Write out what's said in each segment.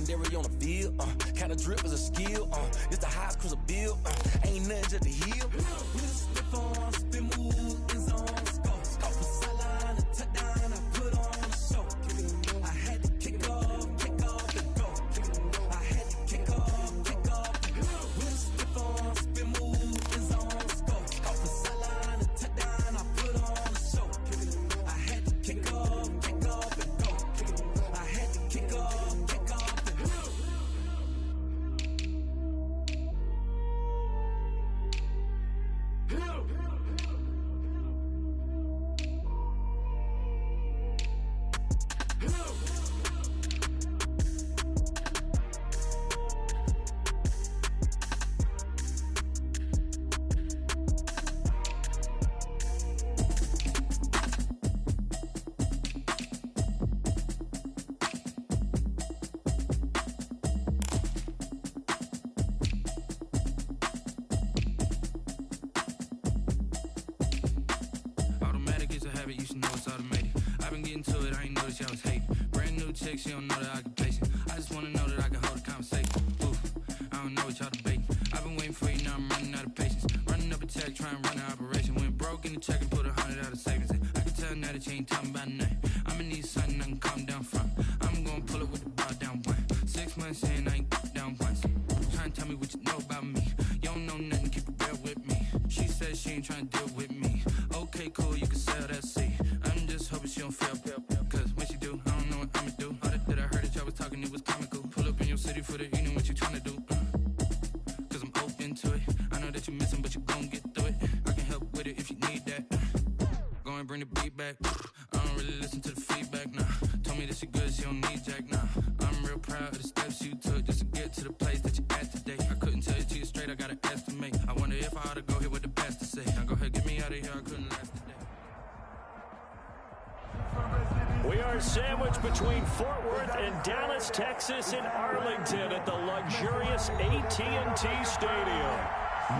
legendary on the field. Kinda drip is a skill. It's the highest cruiser bill. Ain't nothing just to heal. Stiff on, spin move, in zone, scope. Scope for sideline, a touchdown, I put on a show. I had to kick off, and go. I had to kick off, and go. Stiff on, spin move, in zone, scope. Scope for sideline, a touchdown, I put on a show. I had to kick off, and go. I had to kick off, and go. Automatic is a habit, you should know it's automated. I've been getting to it, I ain't noticed y'all was hating. Brand new chick, she don't know the occupation. I just wanna know that I can hold a conversation. Oof, I don't know what y'all debating. I've been waiting for you, now I'm running out of patience. Running up a check, trying to run an operation. Went broke in the check and put 100 out of savings. I can tell now that you ain't talking about nothing. I'ma need something I can calm down from. I'm gonna pull it with the bar down one. 6 months in, I ain't down once. Trying to tell me what you know about me. You don't know nothing, keep it real with me. She said she ain't trying to deal with me. Okay, cool, you can sell that seat. I'm just hoping she don't fail. Cause when she do, I don't know what I'ma do. All that I heard that y'all was talking, it was comical. Pull up in your city for the evening, what you trying to do? Cause I'm open to it. I know that you're missing, but you gon' get through it. I can help with it if you need that. Go and bring the beat back. I don't really listen to the feedback, nah. Told me that she good, she don't need jack, nah. I'm real proud of the steps you took just to get to the place that you at today. I couldn't tell you to you straight, I gotta estimate. I wonder if I ought to go here with the best to say. Now go ahead, get me out of here, I couldn't last today. We are sandwiched between Fort Worth and Dallas, Texas in Arlington at the luxurious AT&T Stadium.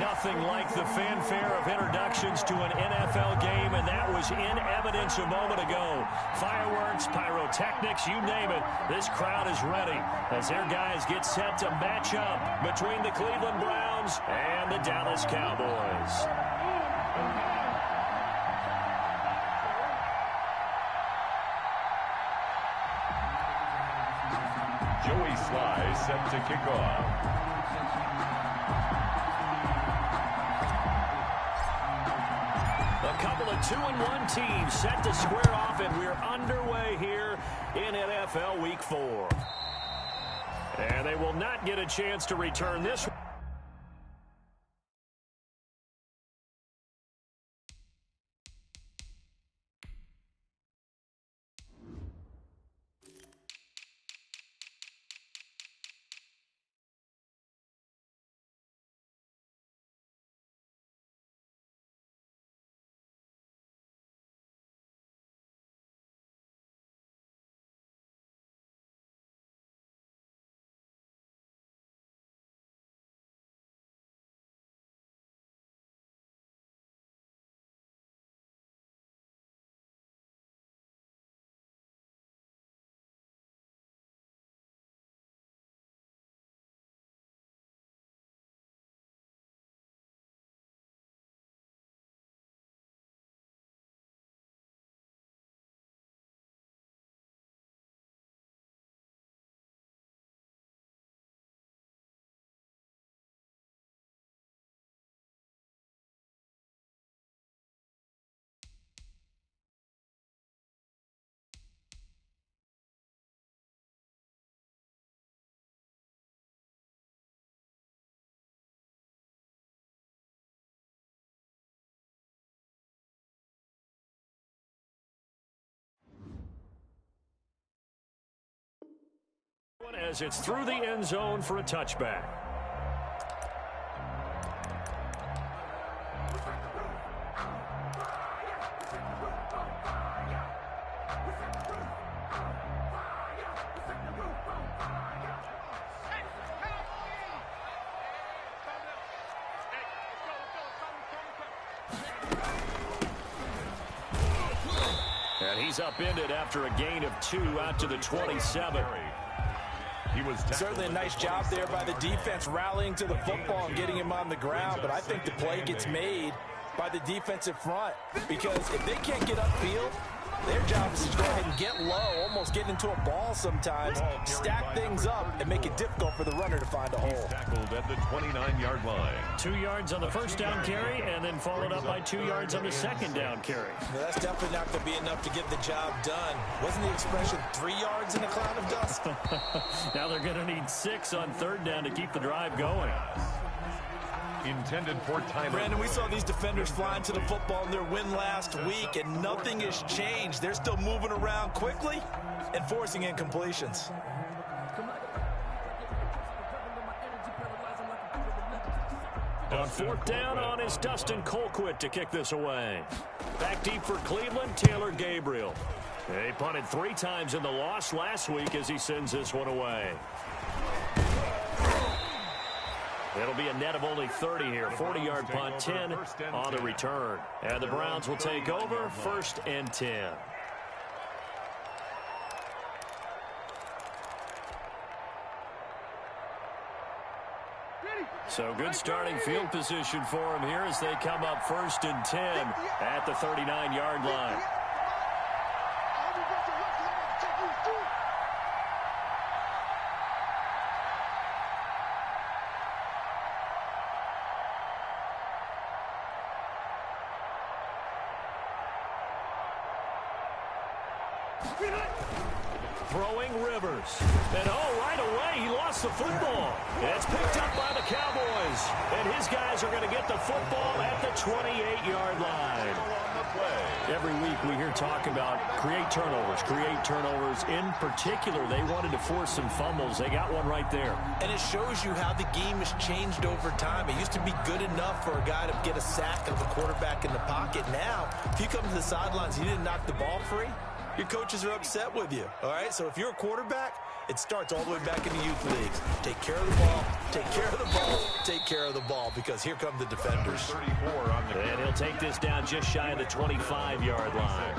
Nothing like the fanfare of introductions to an NFL game, and that was in evidence a moment ago. Fireworks, pyrotechnics, you name it. This crowd is ready as their guys get set to match up between the Cleveland Browns and the Dallas Cowboys. Joey Sly set to kick off. A couple of 2-1 teams set to square off, and we're underway here in NFL Week 4. And they will not get a chance to return this. As it's through the end zone for a touchback. And he's upended after a gain of 2 out to the 27. He was certainly a nice job there by the defense rallying to the football and getting him on the ground, but I think the play gets made by the defensive front because if they can't get upfield, their job is to go ahead and get low, almost get into a ball sometimes, stack things up, and make it difficult for the runner to find a hole. Tackled at the 29-yard line. 2 yards on the first down carry, and then followed up by 2 yards on the second down carry. Now, that's definitely not going to be enough to get the job done. Wasn't the expression 3 yards in a cloud of dust? Now they're going to need 6 on third down to keep the drive going. Intended for Tyler. Brandon, we saw these defenders flying to the football in their win last week, and nothing has changed. They're still moving around quickly and forcing incompletions. On fourth down on is Dustin Colquitt to kick this away. Back deep for Cleveland, Taylor Gabriel. He punted 3 times in the loss last week as he sends this one away. It'll be a net of only 30 here. 40-yard punt, 10 on the return. And the Browns will take over, 1st and 10. So good starting field position for him here as they come up 1st and 10 at the 39-yard line. Throwing Rivers. And right away, he lost the football. It's picked up by the Cowboys. And his guys are going to get the football at the 28-yard line. Every week we hear talk about create turnovers. In particular, they wanted to force some fumbles. They got one right there. And it shows you how the game has changed over time. It used to be good enough for a guy to get a sack of the quarterback in the pocket. Now, if you come to the sidelines and you didn't knock the ball free, your coaches are upset with you, all right? So if you're a quarterback, it starts all the way back in the youth leagues. Take care of the ball, take care of the ball, take care of the ball, because here come the defenders. 34 on the And he'll take this down just shy of the 25-yard line.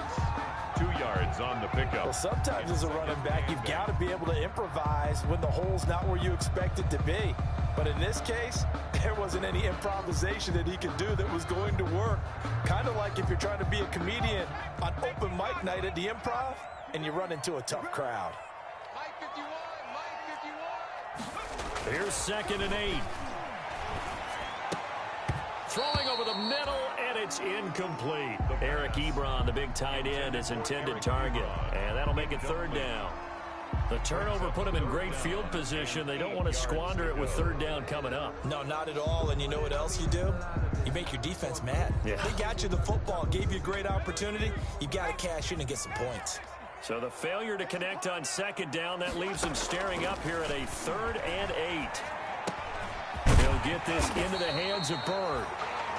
2 yards on the pickup. Well, sometimes as a running back, you've got to be able to improvise when the hole's not where you expect it to be. But in this case, there wasn't any improvisation that he could do that was going to work. Kind of like if you're trying to be a comedian on open mic night at the Improv and you run into a tough crowd. Here's 2nd and 8. Throwing over the middle, and it's incomplete. Eric Ebron, the big tight end, is intended target. And that'll make it 3rd down. The turnover put him in great field position. They don't want to squander it with 3rd down coming up. No, not at all. And you know what else you do? You make your defense mad. Yeah. They got you the football, gave you a great opportunity. You got to cash in and get some points. So the failure to connect on 2nd down, that leaves him staring up here at a 3rd and 8. He'll get this into the hands of Bird.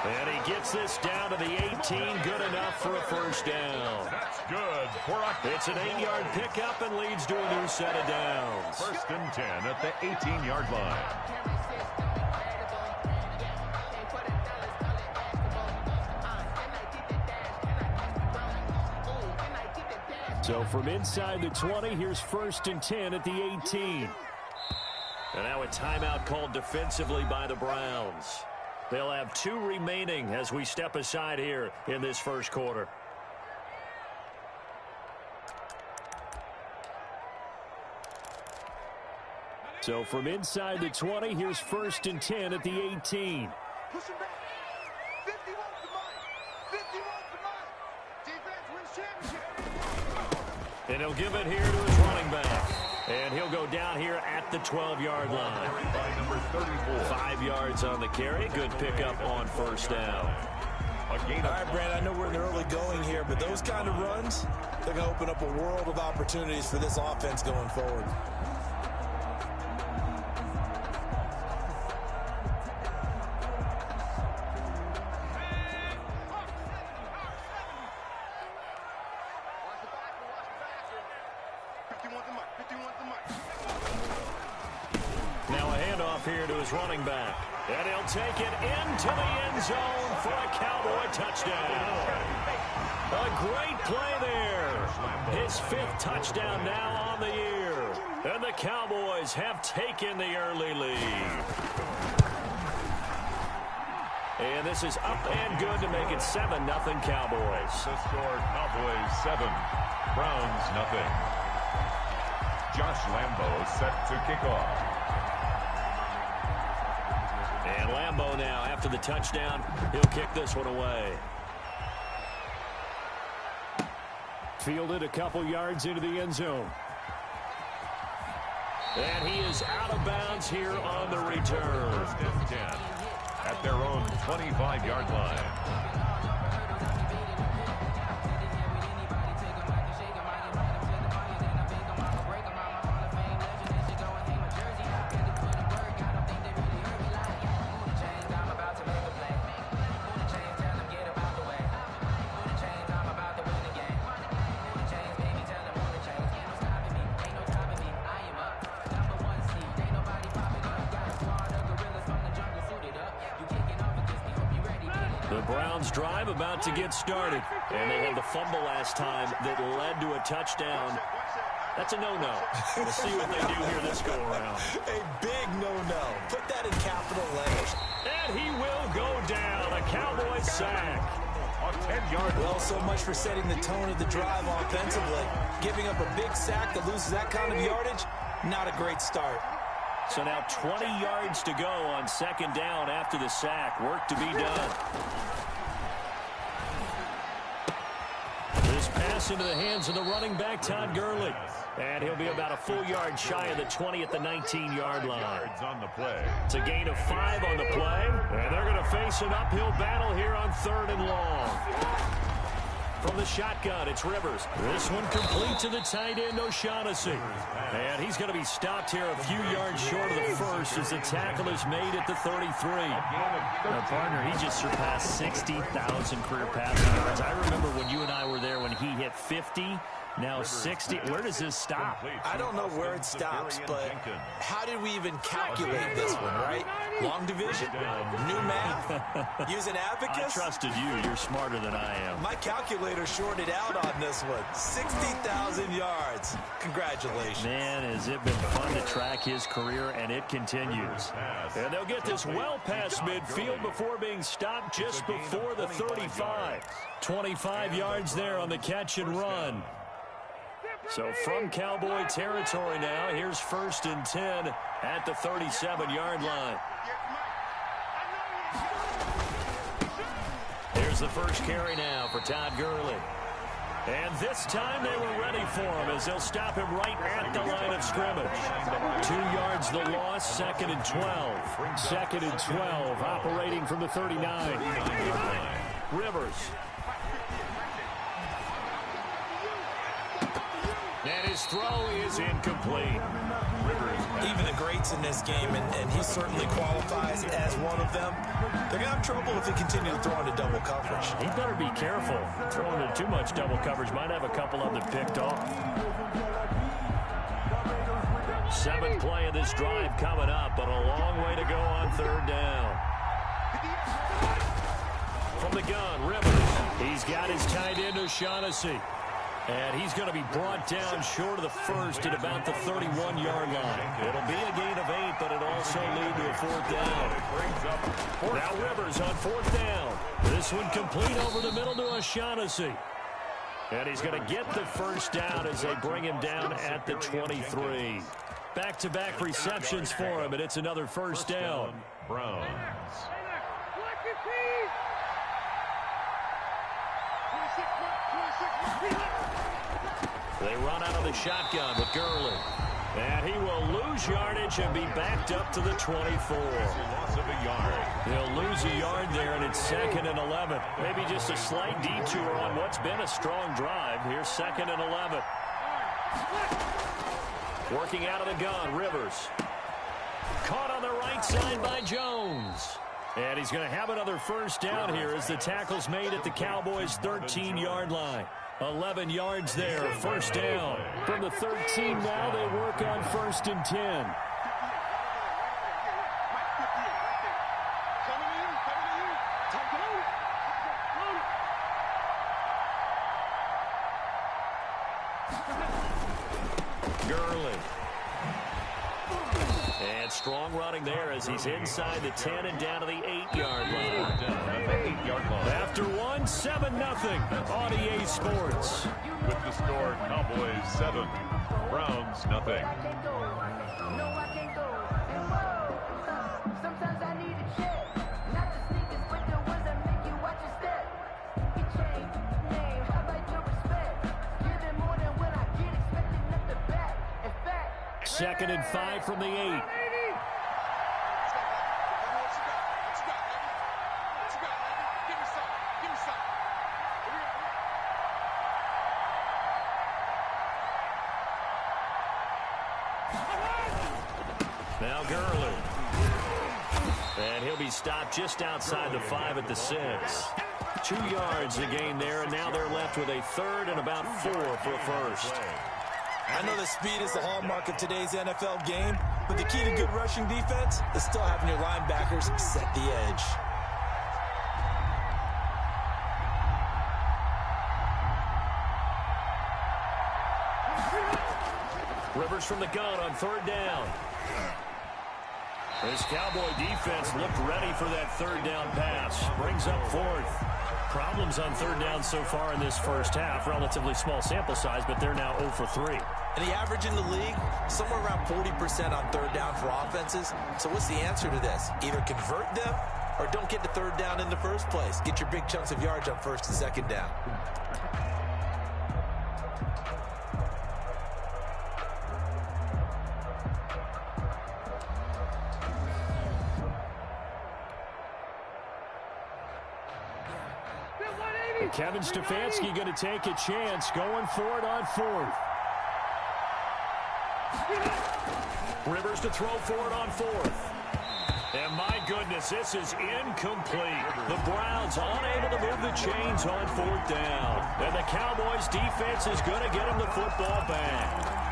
And he gets this down to the 18, good enough for a 1st down. That's good. It's an 8-yard pickup and leads to a new set of downs. 1st and 10 at the 18-yard line. So from inside the 20, here's 1st and 10 at the 18. And now a timeout called defensively by the Browns. They'll have 2 remaining as we step aside here in this first quarter. So from inside the 20, here's 1st and 10 at the 18. Push him back. 50 wants the money. 50 wants the money. Defense wins championship. And he'll give it here to his running back. And he'll go down here at the 12-yard line. By number 34. 5 yards on the carry. Good pickup on 1st down. All right, Brandon, I know we're in the early going here, but those kind of runs, they're going to open up a world of opportunities for this offense going forward. Here to his running back. And he'll take it into the end zone for a Cowboy touchdown. A great play there. His 5th touchdown now on the year. And the Cowboys Cowboys have taken the early lead. And this is up and good to make it 7-0 Cowboys. The score, Cowboys 7, Browns 0. Josh Lambo set to kick off. And Lambo now, after the touchdown, he'll kick this one away. Fielded a couple yards into the end zone. And he is out of bounds here on the return. 1st and 10 at their own 25-yard line. The Browns drive about to get started. And they had the fumble last time that led to a touchdown. That's a no-no. We'll see what they do here this go-around. A big no-no. Put that in capital letters. And he will go down. A Cowboy sack. On 10-yard Well, so much for setting the tone of the drive offensively. Giving up a big sack that loses that kind of yardage, not a great start. So now 20 yards to go on 2nd down after the sack. Work to be done. This pass into the hands of the running back, Todd Gurley. And he'll be about a full yard shy of the 20 at the 19-yard line. yards on the play. It's a gain of 5 on the play. And they're going to face an uphill battle here on 3rd and long. From the shotgun, it's Rivers. This one complete to the tight end, O'Shaughnessy. And he's going to be stopped here a few yards short of the first as the tackle is made at the 33. Now, partner, he just surpassed 60,000 career passing yards. I remember when you and I were there when he hit 50. Now 60. Where does this stop? I don't know where it stops, but how did we even calculate this one, right? Long division? New math? Using abacus? I trusted you. You're smarter than I am. My calculator shorted out on this one. 60,000 yards. Congratulations. Man, has it been fun to track his career, and it continues. And they'll get this well past midfield before being stopped just before the 35. 25 yards there on the catch and run. So from Cowboy territory now, here's 1st and 10 at the 37-yard line. Here's the first carry now for Todd Gurley. And this time they were ready for him as they'll stop him right at the line of scrimmage. 2 yards the loss, 2nd and 12. 2nd and 12, operating from the 39. Rivers. And his throw is incomplete. Even the greats in this game, and he certainly qualifies as one of them, they're going to have trouble if they continue to throw into double coverage. He better be careful. Throwing into too much double coverage might have a couple of them picked off. 7th play of this drive coming up, but a long way to go on 3rd down. From the gun, Rivers. He's got his tight end, O'Shaughnessy. And he's going to be brought down short of the first at about the 31-yard line. It'll be a gain of 8, but it'll also lead to a 4th down. Now Rivers on 4th down. This one complete over the middle to O'Shaughnessy. And he's going to get the first down as they bring him down at the 23. Back-to-back receptions for him, and it's another first down. Browns. They run out of the shotgun with Gurley. And he will lose yardage and be backed up to the 24. Loss of a yard. He'll lose a yard there, and it's 2nd and 11. Maybe just a slight detour on what's been a strong drive. Here's 2nd and 11. Working out of the gun, Rivers. Caught on the right side by Jones. And he's going to have another first down here as the tackle's made at the Cowboys' 13-yard line. 11 yards there, first down. From the 13 now, they work on 1st and 10. Gurley. strong running there as he's inside the 10 and down to the 8-yard line. After one, 7-0 on EA Sports. With the score, Cowboys 7, Browns nothing. Second and 5 from the 8. Now Gurley. And he'll be stopped just outside the 5 at the 6. 2 yards to gain there, and now they're left with a third and about 4 for a first. I know that speed is the hallmark of today's NFL game, but the key to good rushing defense is still having your linebackers set the edge. Rivers from the gun on 3rd down. This Cowboy defense looked ready for that 3rd down pass. Brings up 4th. Problems on 3rd down so far in this first half. Relatively small sample size, but they're now 0 for 3. And the average in the league, somewhere around 40% on 3rd down for offenses. So what's the answer to this? Either convert them or don't get to 3rd down in the first place. Get your big chunks of yards on 1st and 2nd down. Kevin Stefanski going to take a chance, going for it on 4th. Rivers to throw for it on 4th. And my goodness, this is incomplete. The Browns unable to move the chains on 4th down. And the Cowboys defense is going to get them the football back.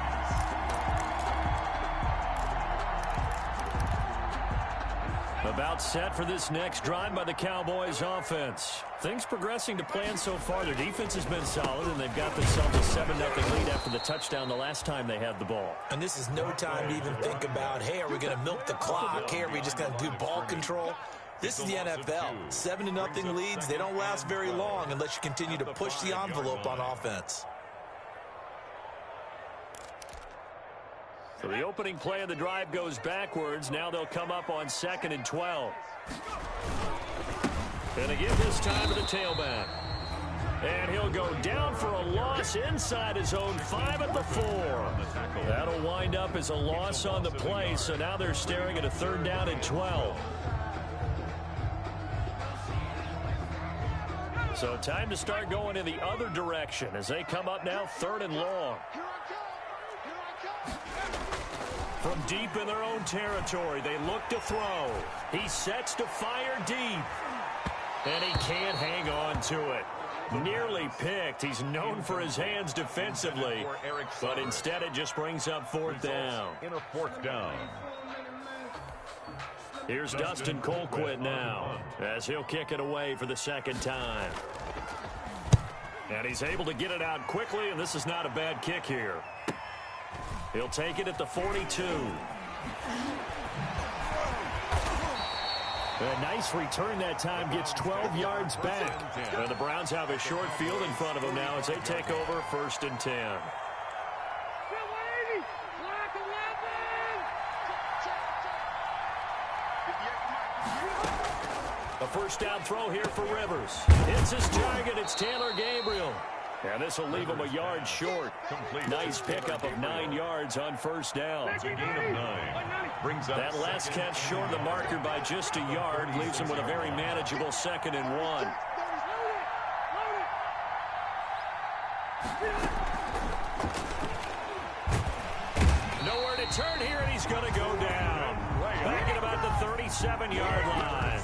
About set for this next drive by the Cowboys offense. Things progressing to plan so far. Their defense has been solid, and they've got themselves a 7-0 lead after the touchdown the last time they had the ball. And this is no time to even think about, hey, are we going to milk the clock? Hey, are we just going to do ball control? This is the NFL. 7-0 leads, they don't last very long unless you continue to push the envelope on offense. So the opening play of the drive goes backwards. Now they'll come up on 2nd and 12. And again this time to the tailback. And he'll go down for a loss inside his own 5 at the 4. That'll wind up as a loss on the play. So now they're staring at a 3rd down and 12. So time to start going in the other direction as they come up now 3rd and long. From deep in their own territory, they look to throw. He sets to fire deep. And he can't hang on to it. Nearly picked. He's known for his hands defensively. But instead it just brings up 4th down. In a 4th down. Here's Dustin Colquitt now as he'll kick it away for the 2nd time. And he's able to get it out quickly, and this is not a bad kick here. He'll take it at the 42. A nice return that time, gets 12 yards back. And the Browns have a short field in front of them now as they take over 1st and 10. A 1st down throw here for Rivers. Hits his target. It's Taylor Gabriel. And this will leave him a yard short. Nice pickup of 9 yards on 1st down. It's a gain of 9. Brings up that last catch short of the marker by just a yard. Leaves him with a very manageable 2nd and 1. Nowhere to turn here, and he's going to go down. Back at about the 37-yard line.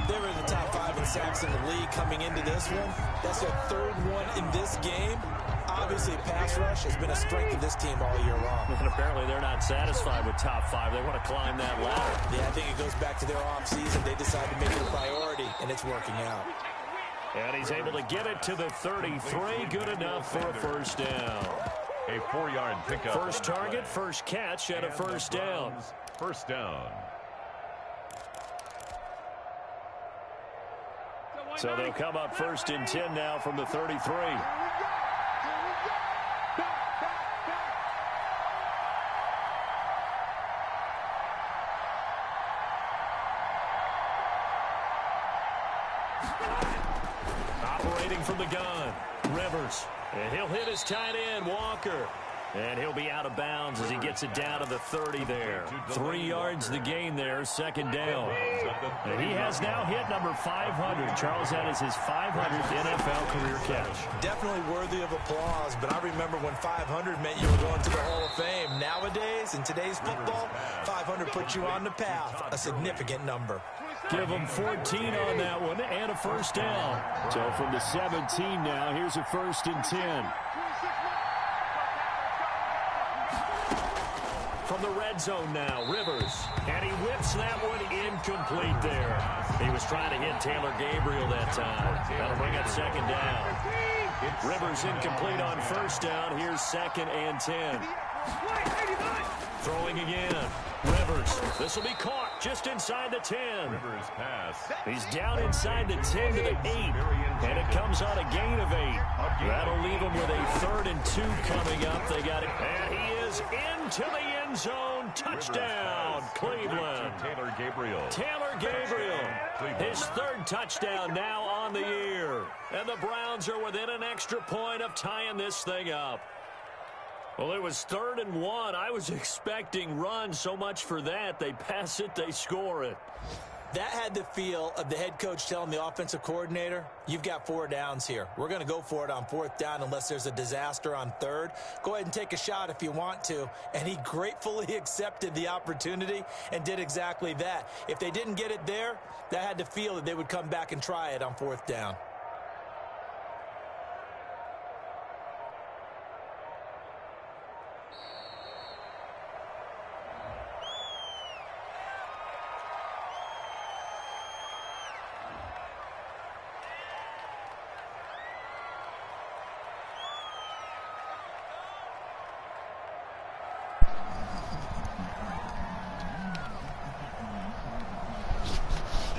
They were in the top 5 in sacks in the league coming into this one. That's their 3rd one in this game. Obviously, pass rush has been a strength of this team all year long. And apparently they're not satisfied with top 5. They want to climb that ladder. Yeah, I think it goes back to their offseason. They decided to make it a priority, and it's working out. And he's able to get it to the 33. Good enough for a 1st down. A 4-yard pickup. First target, first catch, and a 1st down. First down. So they'll come up first and 10 now from the 33. Operating from the gun, Rivers. And he'll hit his tight end, Walker. And he'll be out of bounds as he gets it down to the 30 there. 3 yards the gain there, second down. And he has now hit number 500. Charles, that is his 500th NFL career catch. Definitely worthy of applause, but I remember when 500 meant you were going to the Hall of Fame. Nowadays, in today's football, 500 puts you on the path, a significant number. Give him 14 on that one and a first down. So from the 17 now, here's a first and 10. From the red zone now, Rivers. And he whips that one incomplete there. He was trying to hit Taylor Gabriel that time. That'll bring up second down. Rivers incomplete on first down. Here's second and 10. Throwing again. Rivers. This will be caught just inside the 10. Rivers pass. He's down inside the 10 to the 8. And it comes on a gain of 8. That'll leave him with a 3rd and 2 coming up. They got it. And he is into the end zone. Touchdown, Cleveland. Taylor Gabriel. Taylor Gabriel. His 3rd touchdown now on the year. And the Browns are within an extra point of tying this thing up. Well, it was 3rd and 1. I was expecting runs. So much for that. They pass it, they score it. That had the feel of the head coach telling the offensive coordinator, you've got 4 downs here. We're going to go for it on 4th down unless there's a disaster on 3rd. Go ahead and take a shot if you want to. And he gratefully accepted the opportunity and did exactly that. If they didn't get it there, that had the feel that they would come back and try it on 4th down.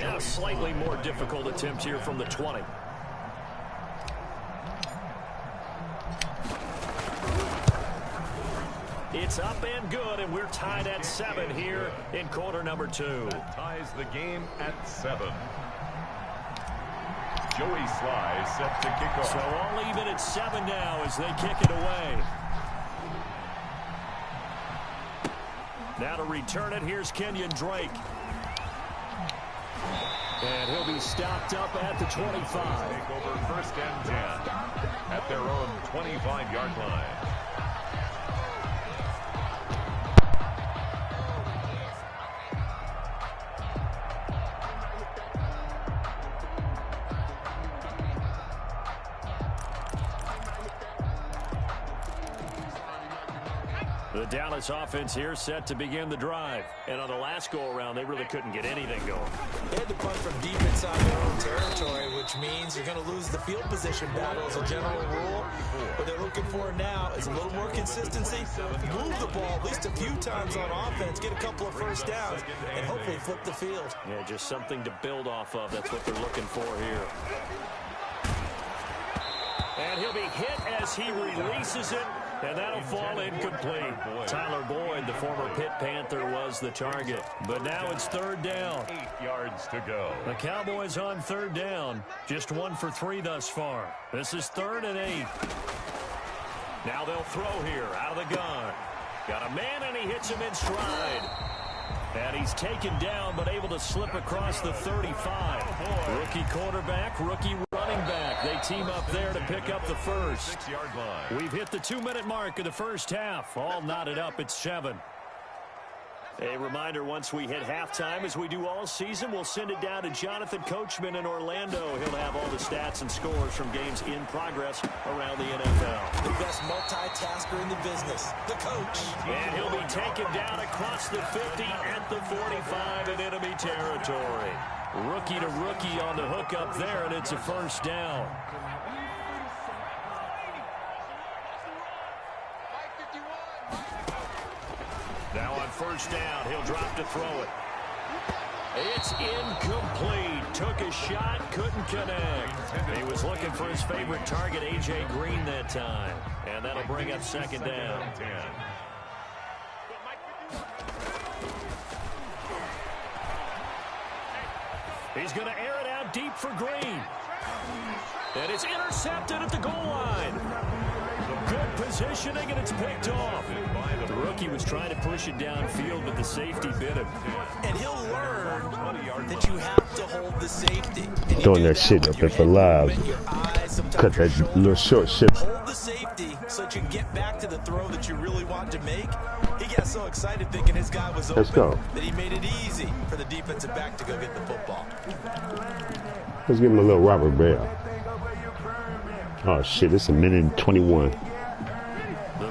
A slightly more difficult attempt here from the 20. It's up and good, and we're tied at 7 here in quarter number 2. That ties the game at 7. Joey Sly set to kick off. So all even at 7 now as they kick it away. Now to return it, here's Kenyon Drake. And he'll be stopped up at the 25. Take over first and 10 at their own 25-yard line. The Dallas offense here set to begin the drive. And on the last go-around, they really couldn't get anything going. They had to punt from deep inside their own territory, which means you're going to lose the field position battle as a general rule. What they're looking for now is a little more consistency, move the ball at least a few times on offense, get a couple of first downs, and hopefully flip the field. Yeah, just something to build off of. That's what they're looking for here. And he'll be hit as he releases it. And that'll fall incomplete. Tyler Boyd, the former Pitt Panther, was the target. But now it's 3rd down. 8 yards to go. The Cowboys on 3rd down. Just 1 for 3 thus far. This is 3rd and 8. Now they'll throw here out of the gun. Got a man, and he hits him in stride. And he's taken down, but able to slip across the 35. Rookie quarterback, rookie running back. They team up there to pick up the first. 6-yard line. We've hit the 2-minute mark of the first half. All knotted up at 7. A reminder, once we hit halftime, as we do all season, we'll send it down to Jonathan Coachman in Orlando. He'll have all the stats and scores from games in progress around the NFL. The best multitasker in the business, the coach. And he'll be taken down across the 50 at the 45 in enemy territory. Rookie to rookie on the hook up there, and it's a first down. Now on first down, he'll drop to throw it. It's incomplete. Took a shot, couldn't connect. He was looking for his favorite target, A.J. Green, that time. And that'll bring up second down. He's going to air it out deep for Green. And it's intercepted at the goal line. Good positioning, and it's picked off. The rookie was trying to push it downfield, but the safety bit him. And he'll learn that you have to hold the safety. Throwing that shit up there for live. Cut that little short shit. Hold the safety so that you can get back to the throw that you really want to make. He got so excited thinking his guy was open that he made it easy for the defensive back to go get the football. Let's give him a little Robert Bell. Oh shit, it's a minute and 21. The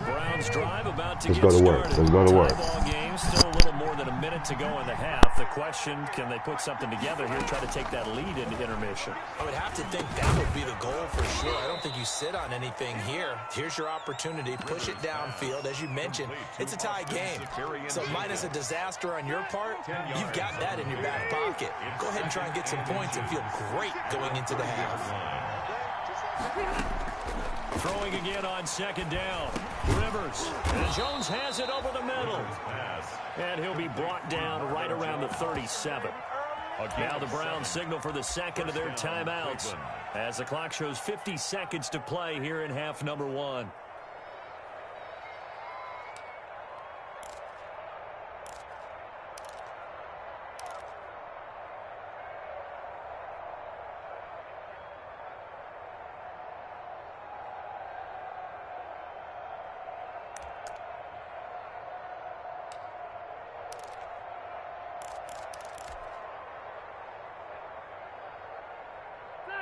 Browns drive about to Let's go to work. Let's go to work. Ball game, still a little more than a minute to go in the half. The question, can they put something together here, try to take that lead into intermission? I would have to think that would be the goal for sure. I don't think you sit on anything here. Here's your opportunity. Push it downfield. As you mentioned, it's a tie game. So minus a disaster on your part, you've got that in your back pocket. Go ahead and try and get some points and feel great going into the half. Throwing again on second down. Rivers. And Jones has it over the middle. And he'll be brought down right around the 37. Now the Browns signal for the second of their timeouts as the clock shows 50 seconds to play here in half number 1.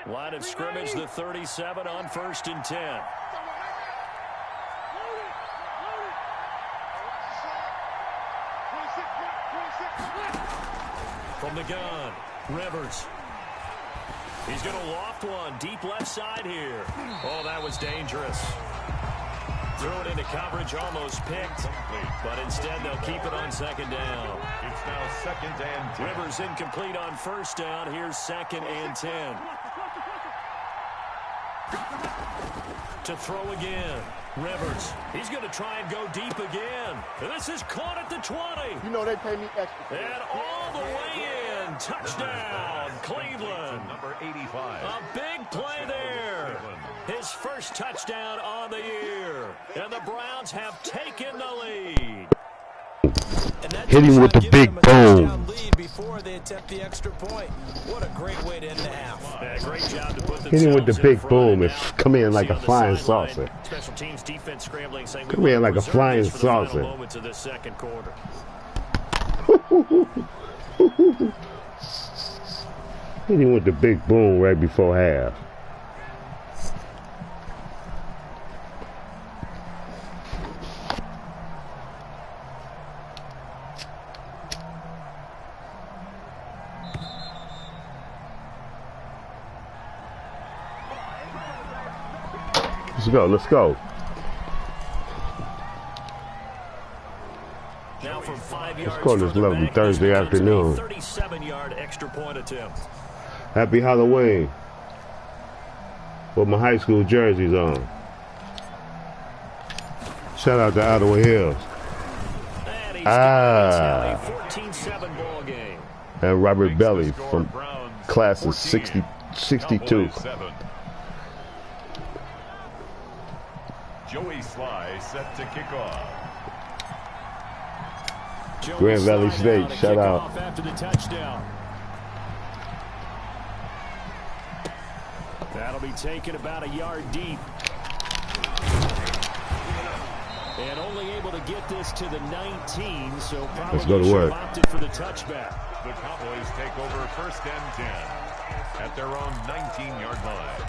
Line of scrimmage, the 37 on 1st and 10. From the gun, Rivers. He's going to loft one deep left side here. Oh, that was dangerous. Threw it into coverage, almost picked, but instead they'll keep it on second down. It's now 2nd and 10. Rivers incomplete on first down. Here's 2nd and 10. To throw again. Rivers. He's going to try and go deep again. And this is caught at the 20. You know they pay me extra. And all the way in. Touchdown, Cleveland. Number 85. A big play there. His first touchdown on the year. And the Browns have taken the lead. Hit him with the big boom. Before they attempt the extra point. What a great way to end the half. Yeah, great job to put Hit him with the big boom and come in like a flying saucer. Special teams defense scrambling, saying come in like a flying saucer. Moments of this second quarter. Hit him with the big boom right before half. Let's go, let's go. Now from 5 yards. Let's go this lovely Thursday afternoon. 37-yard extra point attempt. Happy Halloween. With my high school jerseys on. Shout out to Ottawa Hills. And 14-7 ball game. And Robert Belly from class of 62. Joey Sly set to kick off. Grand Valley State, shout out. After the touchdown. That'll be taken about a yard deep. And only able to get this to the 19, so probably let's go to work. Opted for the touchback. The Cowboys take over 1st and 10 at their own 19-yard line.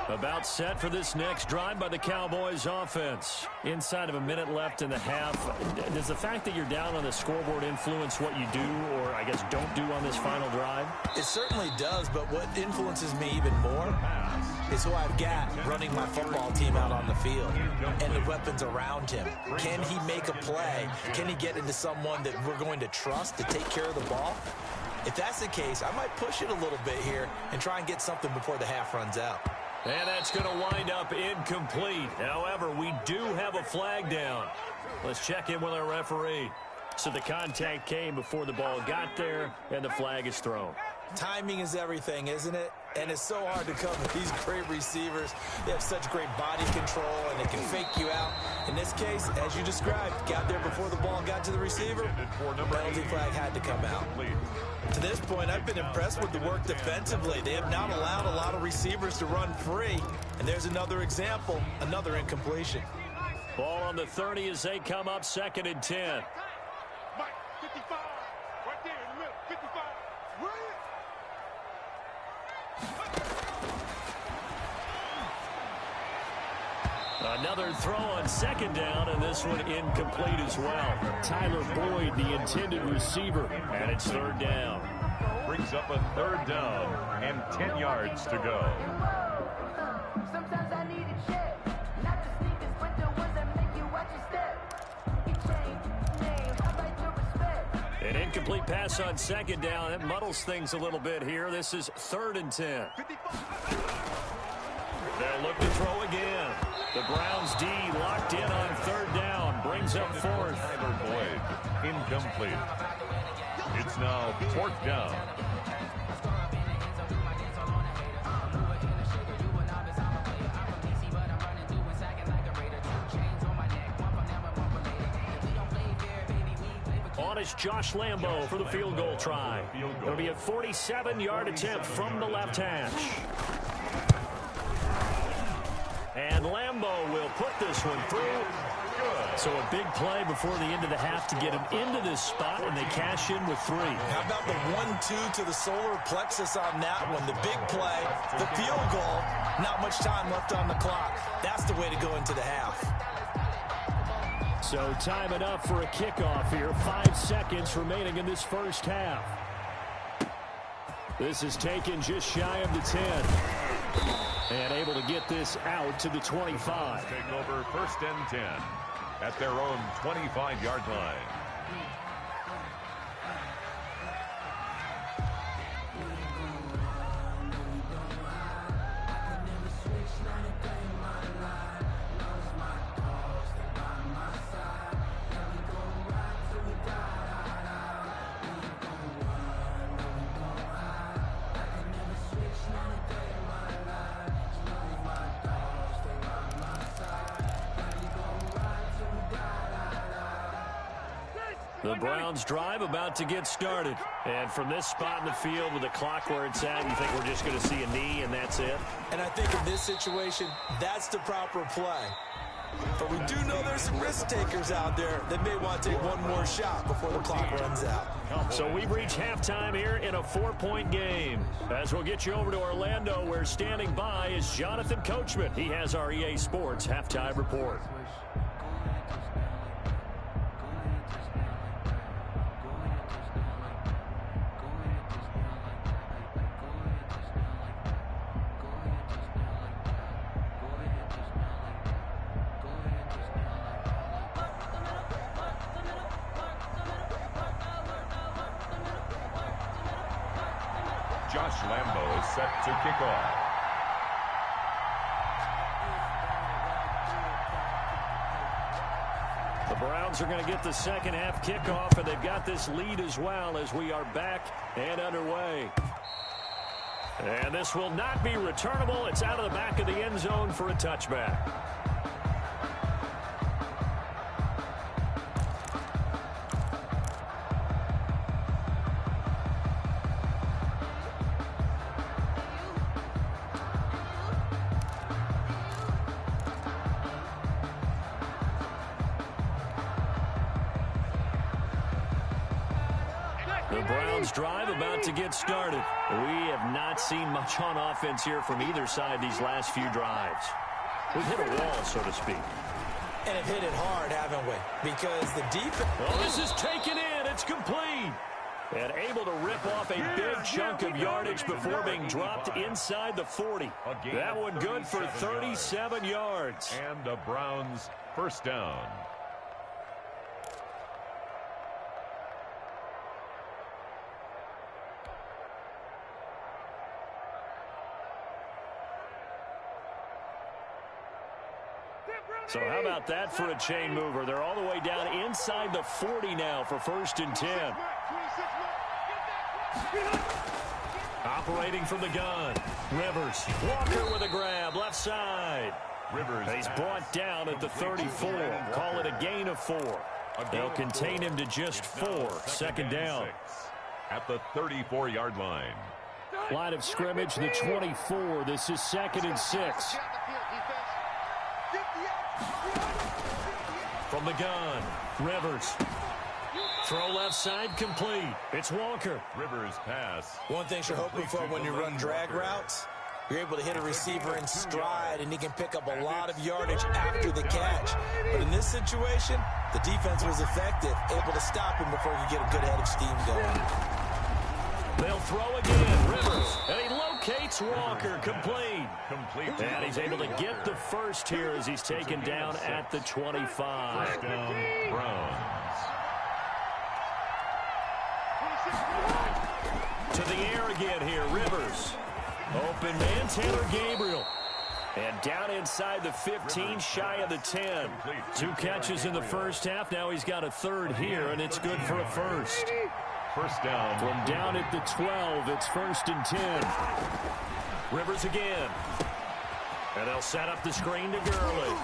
About set for this next drive by the Cowboys offense. Inside of a minute left in the half. Does the fact that you're down on the scoreboard influence what you do, or I guess don't do on this final drive? It certainly does, but what influences me even more is who I've got running my football team out on the field and the weapons around him. Can he make a play? Can he get into someone that we're going to trust to take care of the ball? If that's the case, I might push it a little bit here and try and get something before the half runs out. And that's going to wind up incomplete. However, we do have a flag down. Let's check in with our referee. So the contact came before the ball got there, and the flag is thrown. Timing is everything, isn't it? And it's so hard to cover these great receivers. They have such great body control, and they can fake you out. In this case, as you described, got there before the ball got to the receiver. Penalty flag had to come out. To this point, I've been impressed with the work defensively. They have not allowed a lot of receivers to run free. And there's another example, another incompletion. Ball on the 30 as they come up 2nd and 10. Mike, 55. Right there in the middle. 55. Another throw on 2nd down, and this one incomplete as well. Tyler Boyd, the intended receiver, and it's 3rd down. Brings up a 3rd down and 10 yards to go. Sometimes I need a check, not the sneakers, but the ones that make you watch your step. You change names, I like your respect. An incomplete pass on 2nd down. That muddles things a little bit here. This is 3rd and 10. They'll look to throw again. The Browns D locked in on 3rd down. Brings up 4th. Tyler Boyd, incomplete. It's now 4th down. On is Josh Lambo for the field goal try. It'll be a 47-yard attempt from the left hash. And Lambo will put this one through. So a big play before the end of the half to get him into this spot, and they cash in with 3. How about the 1-2 to the solar plexus on that one? The big play, the field goal, not much time left on the clock. That's the way to go into the half. So time enough for a kickoff here. 5 seconds remaining in this first half. This is taken just shy of the 10. And able to get this out to the 25. Take over 1st and 10 at their own 25-yard line. The Browns drive about to get started. And from this spot in the field with the clock where it's at, you think we're just going to see a knee and that's it? And I think in this situation, that's the proper play. But we do know there's some risk takers out there that may want to take one more shot before the clock runs out. So we've reached halftime here in a 4-point game. As we'll get you over to Orlando, where standing by is Jonathan Coachman. He has our EA Sports halftime report. Josh Lambo is set to kick off. The Browns are going to get the second half kickoff, and they've got this lead as well as we are back and underway. And this will not be returnable. It's out of the back of the end zone for a touchback. The Browns drive about to get started. We have not seen much on offense here from either side these last few drives. We've hit a wall, so to speak. And have hit it hard, haven't we? Because the defense... Well, this is taken in. It's complete. And able to rip off a big chunk of yardage before being dropped inside the 40. That one good for 37 yards. And the Browns first down. So how about that for a chain mover? They're all the way down inside the 40 now for 1st and 10. Operating from the gun. Rivers. Walker with a grab. Left side. Rivers. He's brought down at the 34. Call it a gain of 4. They'll contain him to just 4. 2nd down. At the 34-yard line. Line of scrimmage, the 24. This is 2nd and 6. From the gun, Rivers. Throw left side complete. It's Walker. Rivers pass. One thing you're hoping for when you run drag routes, you're able to hit a receiver in stride, and he can pick up a lot of yardage after the catch. But in this situation, the defense was effective, able to stop him before he could get a good head of steam going. They'll throw again. Rivers. And he locates Walker. Complete. And he's able to get the first here as he's taken down at the 25. First down, Browns. To the air again here. Rivers. Open man, Taylor Gabriel. And down inside the 15, shy of the 10. 2 catches in the first half. Now he's got a 3rd here, and it's good for a 1st. First down. From down at the 12, it's 1st and 10. Rivers again. And they'll set up the screen to Gurley.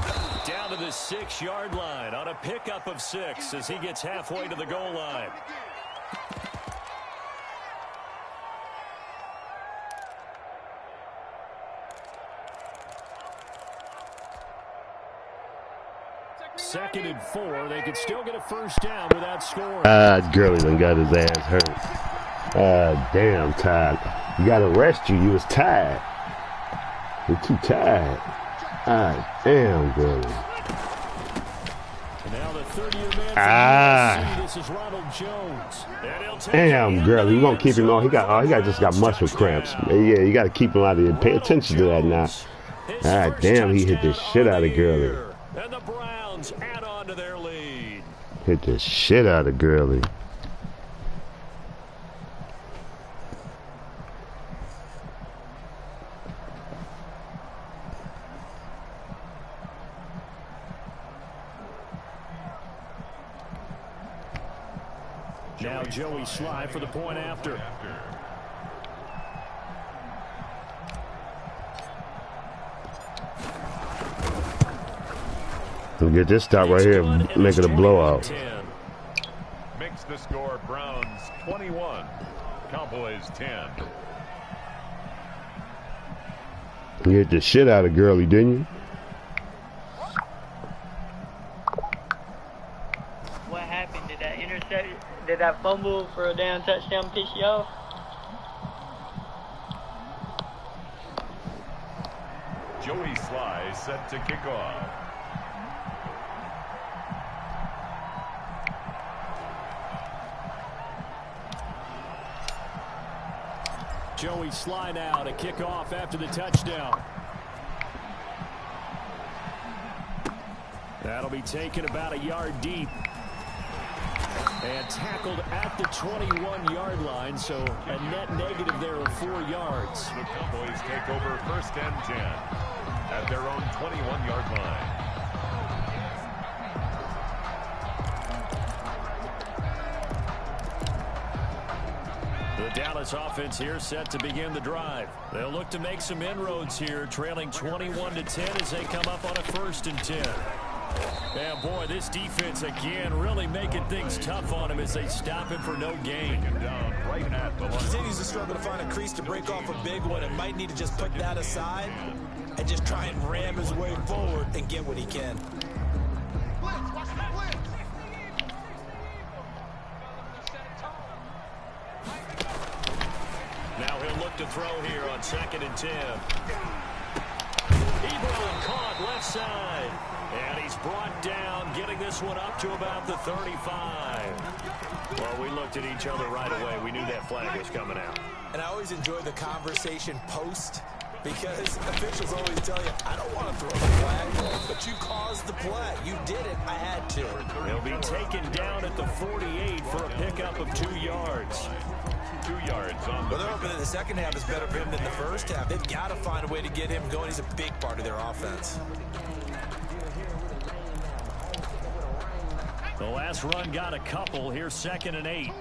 Down to the 6-yard line on a pickup of 6 as he gets halfway to the goal line. Second and 4. They could still get a first down without scoring. Gurley done got his ass hurt. Damn, Todd. You got to rest you. You was tired. You're too tired. Damn, Gurley. Now the 30-year man this is Ronald Jones. Damn, Gurley. We won't keep him on. He just got muscle cramps. Yeah, you got to keep him out of here. Pay attention to that now. Damn, he hit the shit out of Gurley. And the Browns add on to their lead. Hit the shit out of Gurley. Now Joey Sly for the point after. We'll get this stop right here, make it a blowout. Makes the score Browns 21, Cowboys 10. You hit the shit out of Gurley, didn't you? What happened? Did that intercept? Did that fumble for a damn touchdown piss you off? Joey Sly set to kick off. Joey Sly now to kick off after the touchdown. That'll be taken about a yard deep. And tackled at the 21-yard line, so a net negative there of 4 yards. The Cowboys take over 1st and 10 at their own 21-yard line. The Dallas offense here set to begin the drive. They'll look to make some inroads here, trailing 21-10 as they come up on a 1st and 10. Yeah, boy, this defense again really making things tough on him as they stop him for no gain. Right at the line. Continues to struggle to find a crease to break off a big one and might need to just put that aside and just try and ram his way forward and get what he can. throw here on 2nd and 10. Ebro caught left side. And he's brought down, getting this one up to about the 35. Well, we looked at each other right away. We knew that flag was coming out. And I always enjoy the conversation post, because officials always tell you, I don't want to throw the flag, but you caused the play. You did it. I had to. He'll be taken down at the 48 for a pickup of 2 yards. 2 yards on the Well, they're hoping that the second half is better for him than the first half. They've got to find a way to get him going. He's a big part of their offense. The last run got a couple. Here's 2nd and 8.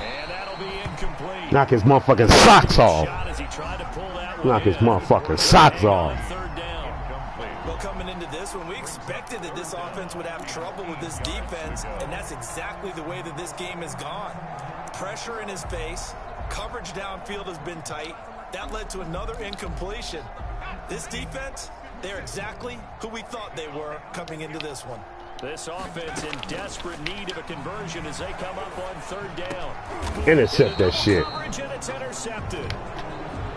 And that'll be incomplete. Knock his motherfucking socks off. Shot as he tried to pull that one Knock his in. motherfucking socks off. On 3rd down. Well, coming into this one, we expected that this offense would have trouble with this defense, and that's exactly the way that this game has gone. Pressure in his face. Coverage downfield has been tight. That led to another incompletion. This defense, they're exactly who we thought they were coming into this one. This offense in desperate need of a conversion as they come up on 3rd down. Intercept that shit. Coverage, and it's intercepted.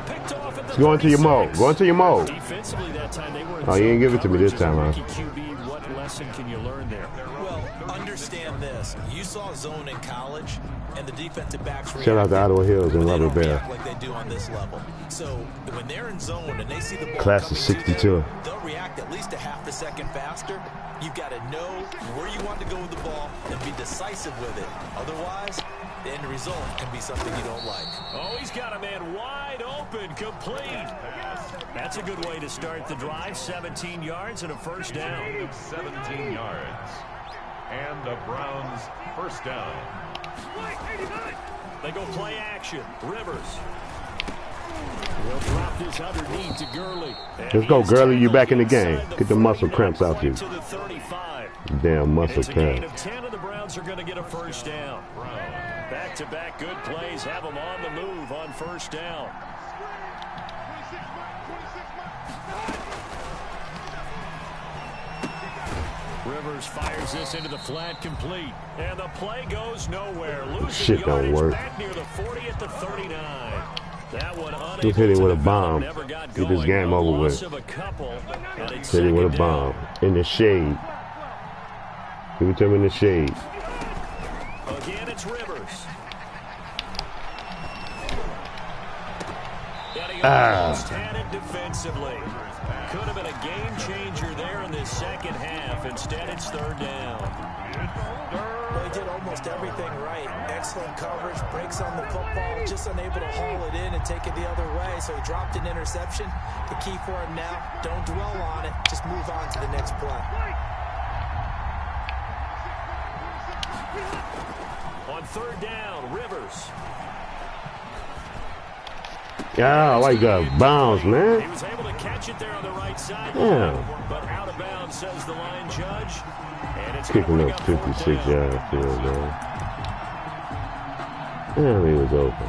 Picked off at the Go into your 36. mode. Go into your mode. Defensively that time they were in Oh, you zone didn't give it to me this coverage time, as a huh? rookie QB. What lesson can you learn there? Well, understand this. You saw zone in college, and the defensive backs Shout out to Ottawa Hills and They Rubber don't Bear. react like they do on this level. So when they're in zone and they see the ball Class of coming to 62. them, they'll react at least a half a second faster. You've got to know where you want to go with the ball and be decisive with it. Otherwise, the end result can be something you don't like. Oh, he's got a man wide open, complete. That's a good way to start the drive. 17 yards and a 1st down. 17 yards. And the Browns first down. They go play action. Rivers. He'll drop this underneath to Gurley. Let's go, Gurley. You back in the game. Get the muscle cramps out you. To the 35. Damn muscle It's a gain cramps. of 10, and the Browns are going to get a 1st down. Back-to-back good plays have them on the move on 1st down. Rivers fires this into the flat, complete. And the play goes nowhere. Losing Shit don't yardage work. back near the 40 at the 39. That one unable Just hit him to with a develop, bomb. never got Get this going. game A over loss with. of a couple, and it's Hit him with a 2nd bomb. down. In the shade. Give it to him in the shade. Again, it's Rivers. And he almost had it defensively. Could have been a game changer there in this 2nd half. Instead, it's 3rd down. Well, he did almost everything right. Excellent coverage, breaks on the football, just unable to haul it in and take it the other way. So he dropped an interception. The key for him now, don't dwell on it. Just move on to the next play. On 3rd down, Rivers. Yeah, I like that bounce, He man. was able to catch it there on the right side. Yeah. But out of bounds, says the line judge. And it's Kicking gonna up bring up 56 4th down. yard field goal. Damn, he was open.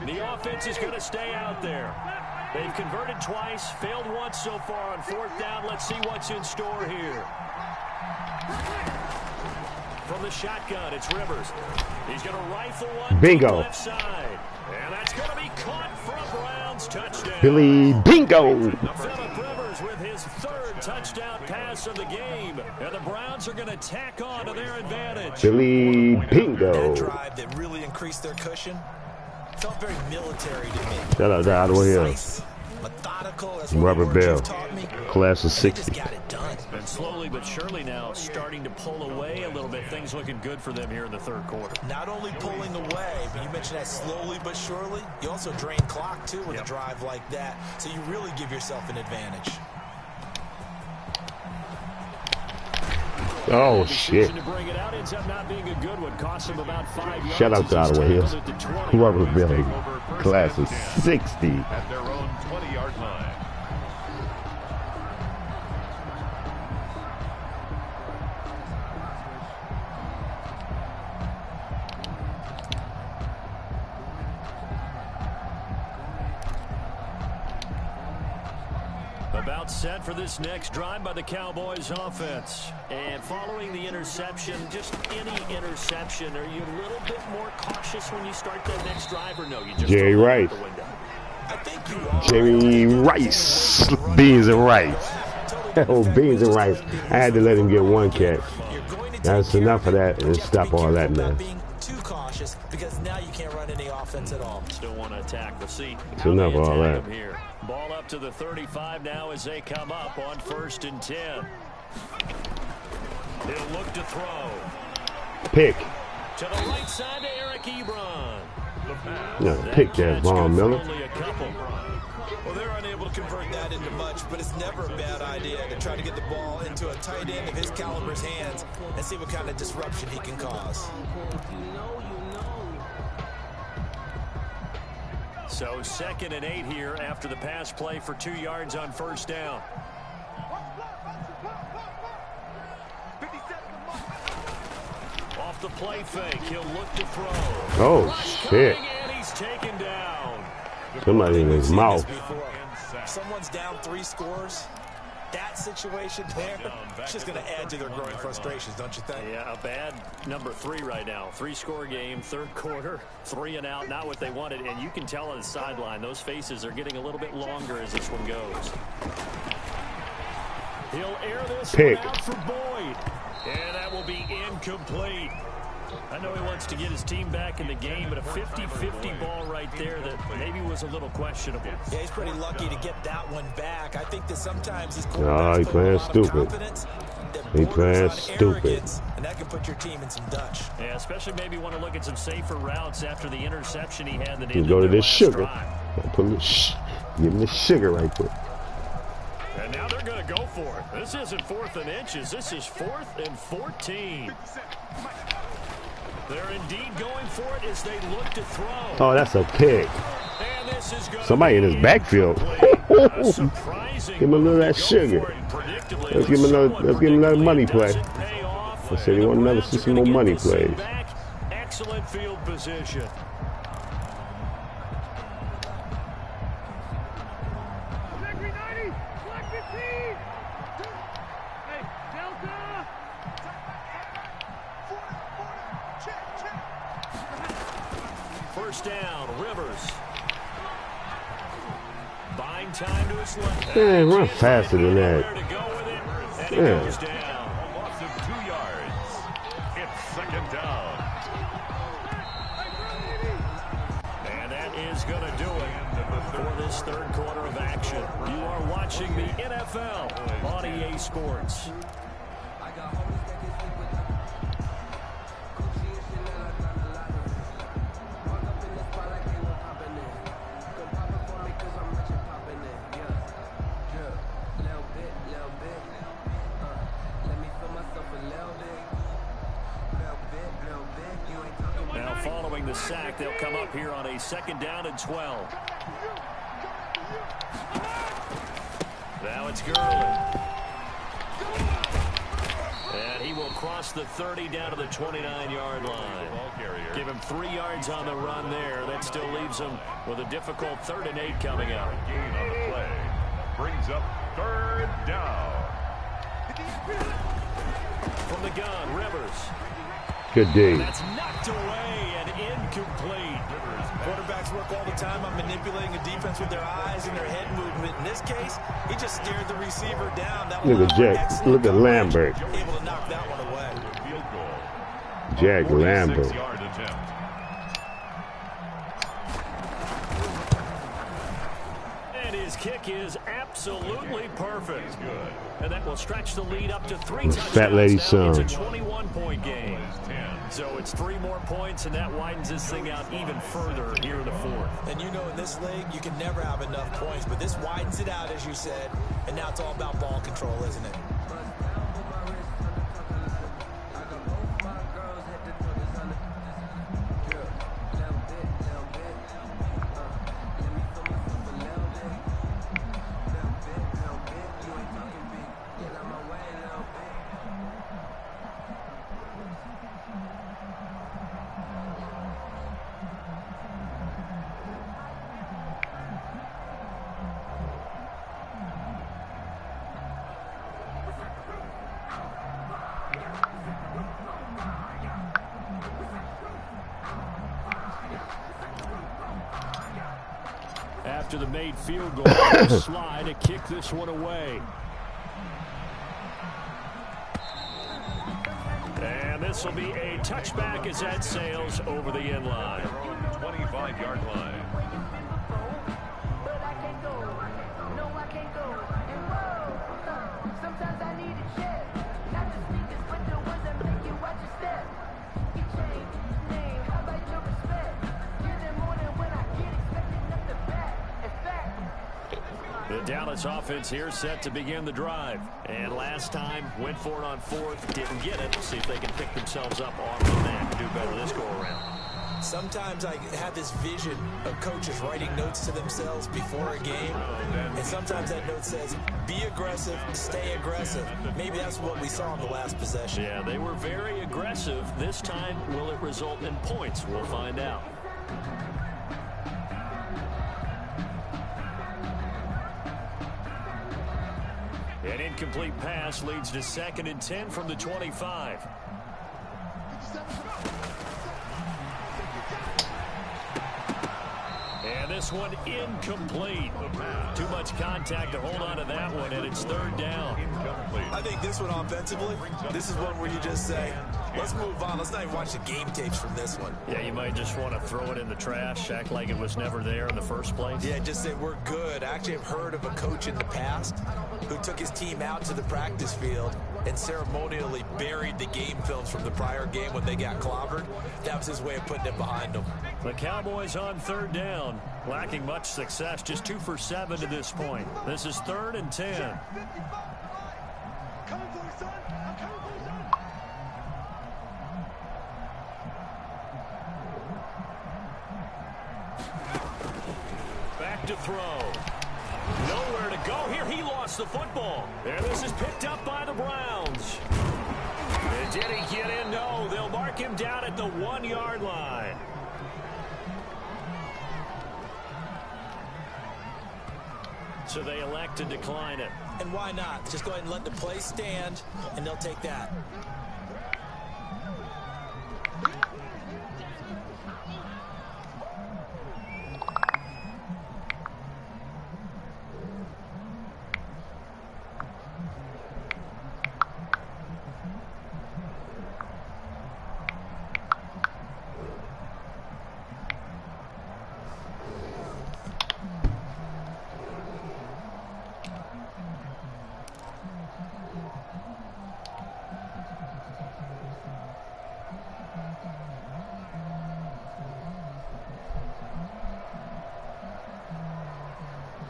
The offense is going to stay out there. They've converted twice, failed once so far on 4th down. Let's see what's in store here. From the shotgun, it's Rivers. He's going to rifle one. Bingo. Left side. And that's going to be caught for a Browns touchdown. Billy Bingo. Phillip Rivers with his 3rd touchdown pass of the game. And the Browns are going to tack on to their advantage. Billy That Bingo. drive that really increased their cushion felt very military to me. Shout out to Ottawa Hills. Precise, methodical. That's Robert one word Bell. you've taught me. Class of They just 60. got it done. And slowly but surely now starting to pull away a little bit. Things looking good for them here in the 3rd quarter. Not only pulling away, but you mentioned that slowly but surely. You also drain clock, too, with a drive like that. So you really give yourself an advantage. Oh, shit. To bring it out ends up not being a good one. Cost him about 5 yards. Shout out to as he's Ottawa Hills. tackled at the 20. Rubber Billy. Over first Class of and 10 60. at their own 20-yard line. About set for this next drive by the Cowboys offense. And following the interception, just any interception, are you a little bit more cautious when you start that next drive, or no? You just Jerry throw it Rice. out the window? I think you are. Jerry Rice. Beans and rice. Oh, beans and rice. I had to let him get one catch. That's enough of that, and stop all that now. Being too cautious because now you can't run any offense at all. Still want to attack. We'll see. It's enough of all that. Here. Ball up to the 35 now as they come up on 1st and 10. He'll look to throw. Pick. To the right side to Eric Ebron. No, pick that, Von Miller. Well, they're unable to convert that into much, but it's never a bad idea to try to get the ball into a tight end of his caliber's hands and see what kind of disruption he can cause. So 2nd and 8 here after the pass play for 2 yards on 1st down. Off the play fake, he'll look to throw. Oh, shit. And he's taken down. Somebody in his mouth. Someone's down 3 scores. That situation there, it's just going to add to their growing frustrations, don't you think? Yeah, a bad number 3 right now. 3-score game, 3rd quarter, 3 and out, not what they wanted. And you can tell on the sideline, those faces are getting a little bit longer as this one goes. He'll air this one out for Boyd. And that will be incomplete. I know he wants to get his team back in the game, but a 50-50 ball right there that maybe was a little questionable. Yeah, he's pretty lucky to get that one back. I think that sometimes his Oh, he playing stupid. He playing stupid. And that can put your team in some Dutch. Yeah, especially maybe want to look at some safer routes after the interception he had. That You go to this sugar. Put give him the sugar right there. And now they're going to go for it. This isn't 4th and inches. This is 4th and 14. They're indeed going for it as they look to throw. Oh, that's a pick. And this is Somebody in his backfield. Give him a little of that sugar. Let's give him another money play. I said he want see some more money plays. Excellent field position. First down, Rivers. Buying time to his left. Man, run faster than that. Yeah. Loss of 2 yards. It's 2nd down. And that is going to do it for this 3rd quarter of action. You are watching the NFL on EA Sports. The sack, they'll come up here on a 2nd down and 12. Now it's Gurley. And he will cross the 30 down to the 29-yard line. Give him 3 yards on the run there. That still leaves him with a difficult 3rd and 8 coming up. Gain on the play. Brings up 3rd down. From the gun, Rivers. Good D. That's knocked away and incomplete. Quarterbacks work all the time on manipulating a defense with their eyes and their head movement. In this case, he just stared the receiver down. That Look at Jack. Look at Lambert. Able to knock that one away. Field goal. Jack Lambert. 46-yard attempt. And his kick is absolutely perfect. Good. And that will stretch the lead up to 3 touchdowns. Fat lady son. It's a 21-point game. So it's 3 more points, and that widens this thing out even further here in the 4th. And you know in this league, you can never have enough points, but this widens it out, as you said, and now it's all about ball control, isn't it? after the made field goal. Slide to kick this one away. And this will be a touchback as that sails over the end line. 25-yard line. Sometimes I need a check. Not the sneakers, but the ones that make you watch your step. You change name, how about your respect? Give them morning when I get expected up the back. In fact, The Dallas offense here set to begin the drive. And last time, went for it on fourth, didn't get it. See if they can pick themselves up off the mat and do better this go-around. Sometimes I have this vision of coaches writing notes to themselves before a game, and sometimes that note says, be aggressive, stay aggressive. Maybe that's what we saw in the last possession. Yeah, they were very aggressive. This time, will it result in points? We'll find out. An incomplete pass leads to 2nd and 10 from the 25. And this one incomplete. Too much contact to hold on to that one, and it's 3rd down. I think this one offensively, this is one where you just say, let's move on. Let's not even watch the game tapes from this one. Yeah, you might just want to throw it in the trash, act like it was never there in the first place. Yeah, just say we're good. I actually have heard of a coach in the past who took his team out to the practice field and ceremonially buried the game films from the prior game when they got clobbered. That was his way of putting it behind them. The Cowboys on 3rd down, lacking much success, just 2 for 7 to this point. This is 3rd and 10. Coming for you, son. I'm coming for you, son. Back to throw. Nowhere to go here. He lost the football. And this is picked up by the Browns. And did he get in? No. They'll mark him down at the 1-yard line. So they elect to decline it. And why not? Just go ahead and let the play stand, and they'll take that.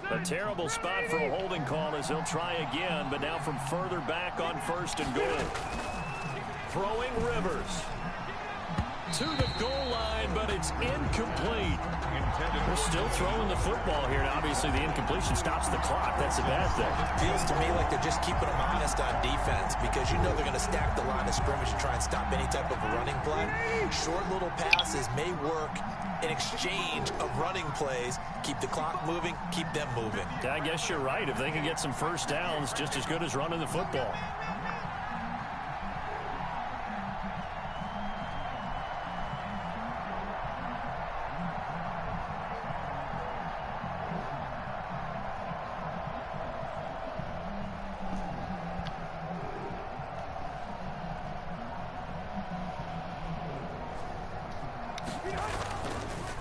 A terrible spot for a holding call as he'll try again, but now from further back on 1st and goal. Throwing Rivers to the goal line, but it's incomplete. They're still throwing the football here, and obviously the incompletion stops the clock. That's a bad thing. Feels to me like they're just keeping them honest on defense because you know they're going to stack the line of scrimmage and try and stop any type of a running play. Short little passes may work in exchange of running plays. Keep the clock moving, keep them moving. I guess you're right. If they can get some first downs, just as good as running the football.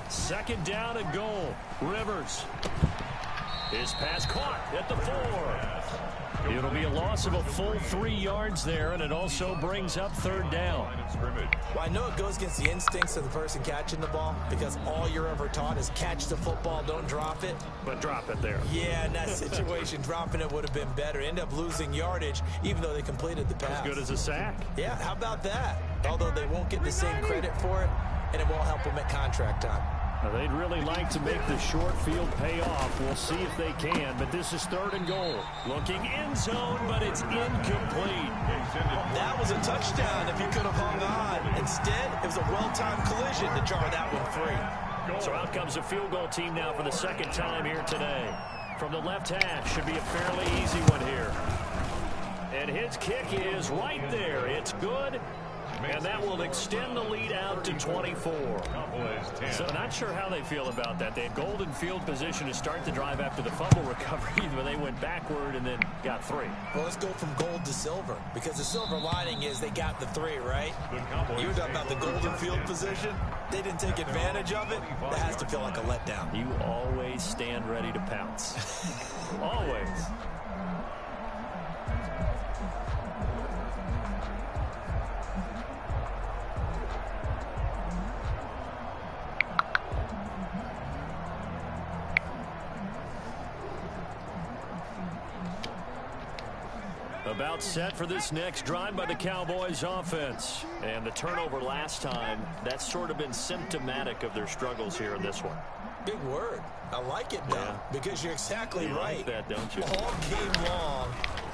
Second down and goal. Rivers. His pass caught at the 4. It'll be a loss of a full 3 yards there, and it also brings up 3rd down. Well, I know it goes against the instincts of the person catching the ball because all you're ever taught is catch the football, don't drop it. But drop it there. Yeah, in that situation, dropping it would have been better. End up losing yardage, even though they completed the pass. As good as a sack. Yeah, how about that? Although they won't get the same credit for it, and it won't help them at contract time. Now, they'd really like to make the short field pay off. We'll see if they can, but this is 3rd and goal. Looking end zone, but it's incomplete. That was a touchdown if he could have hung on. Instead, it was a well-timed collision to jar that one free. So out comes a field goal team now for the 2nd time here today. From the left hash, should be a fairly easy one here. And his kick is right there. It's good. And that will extend the lead out to 24. So not sure how they feel about that. They had golden field position to start the drive after the fumble recovery, but they went backward and then got 3. Well, let's go from gold to silver, because the silver lining is they got the 3, right? You were talking about the golden field position. They didn't take advantage of it. That has to feel like a letdown. You always stand ready to pounce. Always. About set for this next drive by the Cowboys offense. And the turnover last time, that's sort of been symptomatic of their struggles here in this one. Big word. I like it, though, because you're exactly right. Like that, don't you? All game long,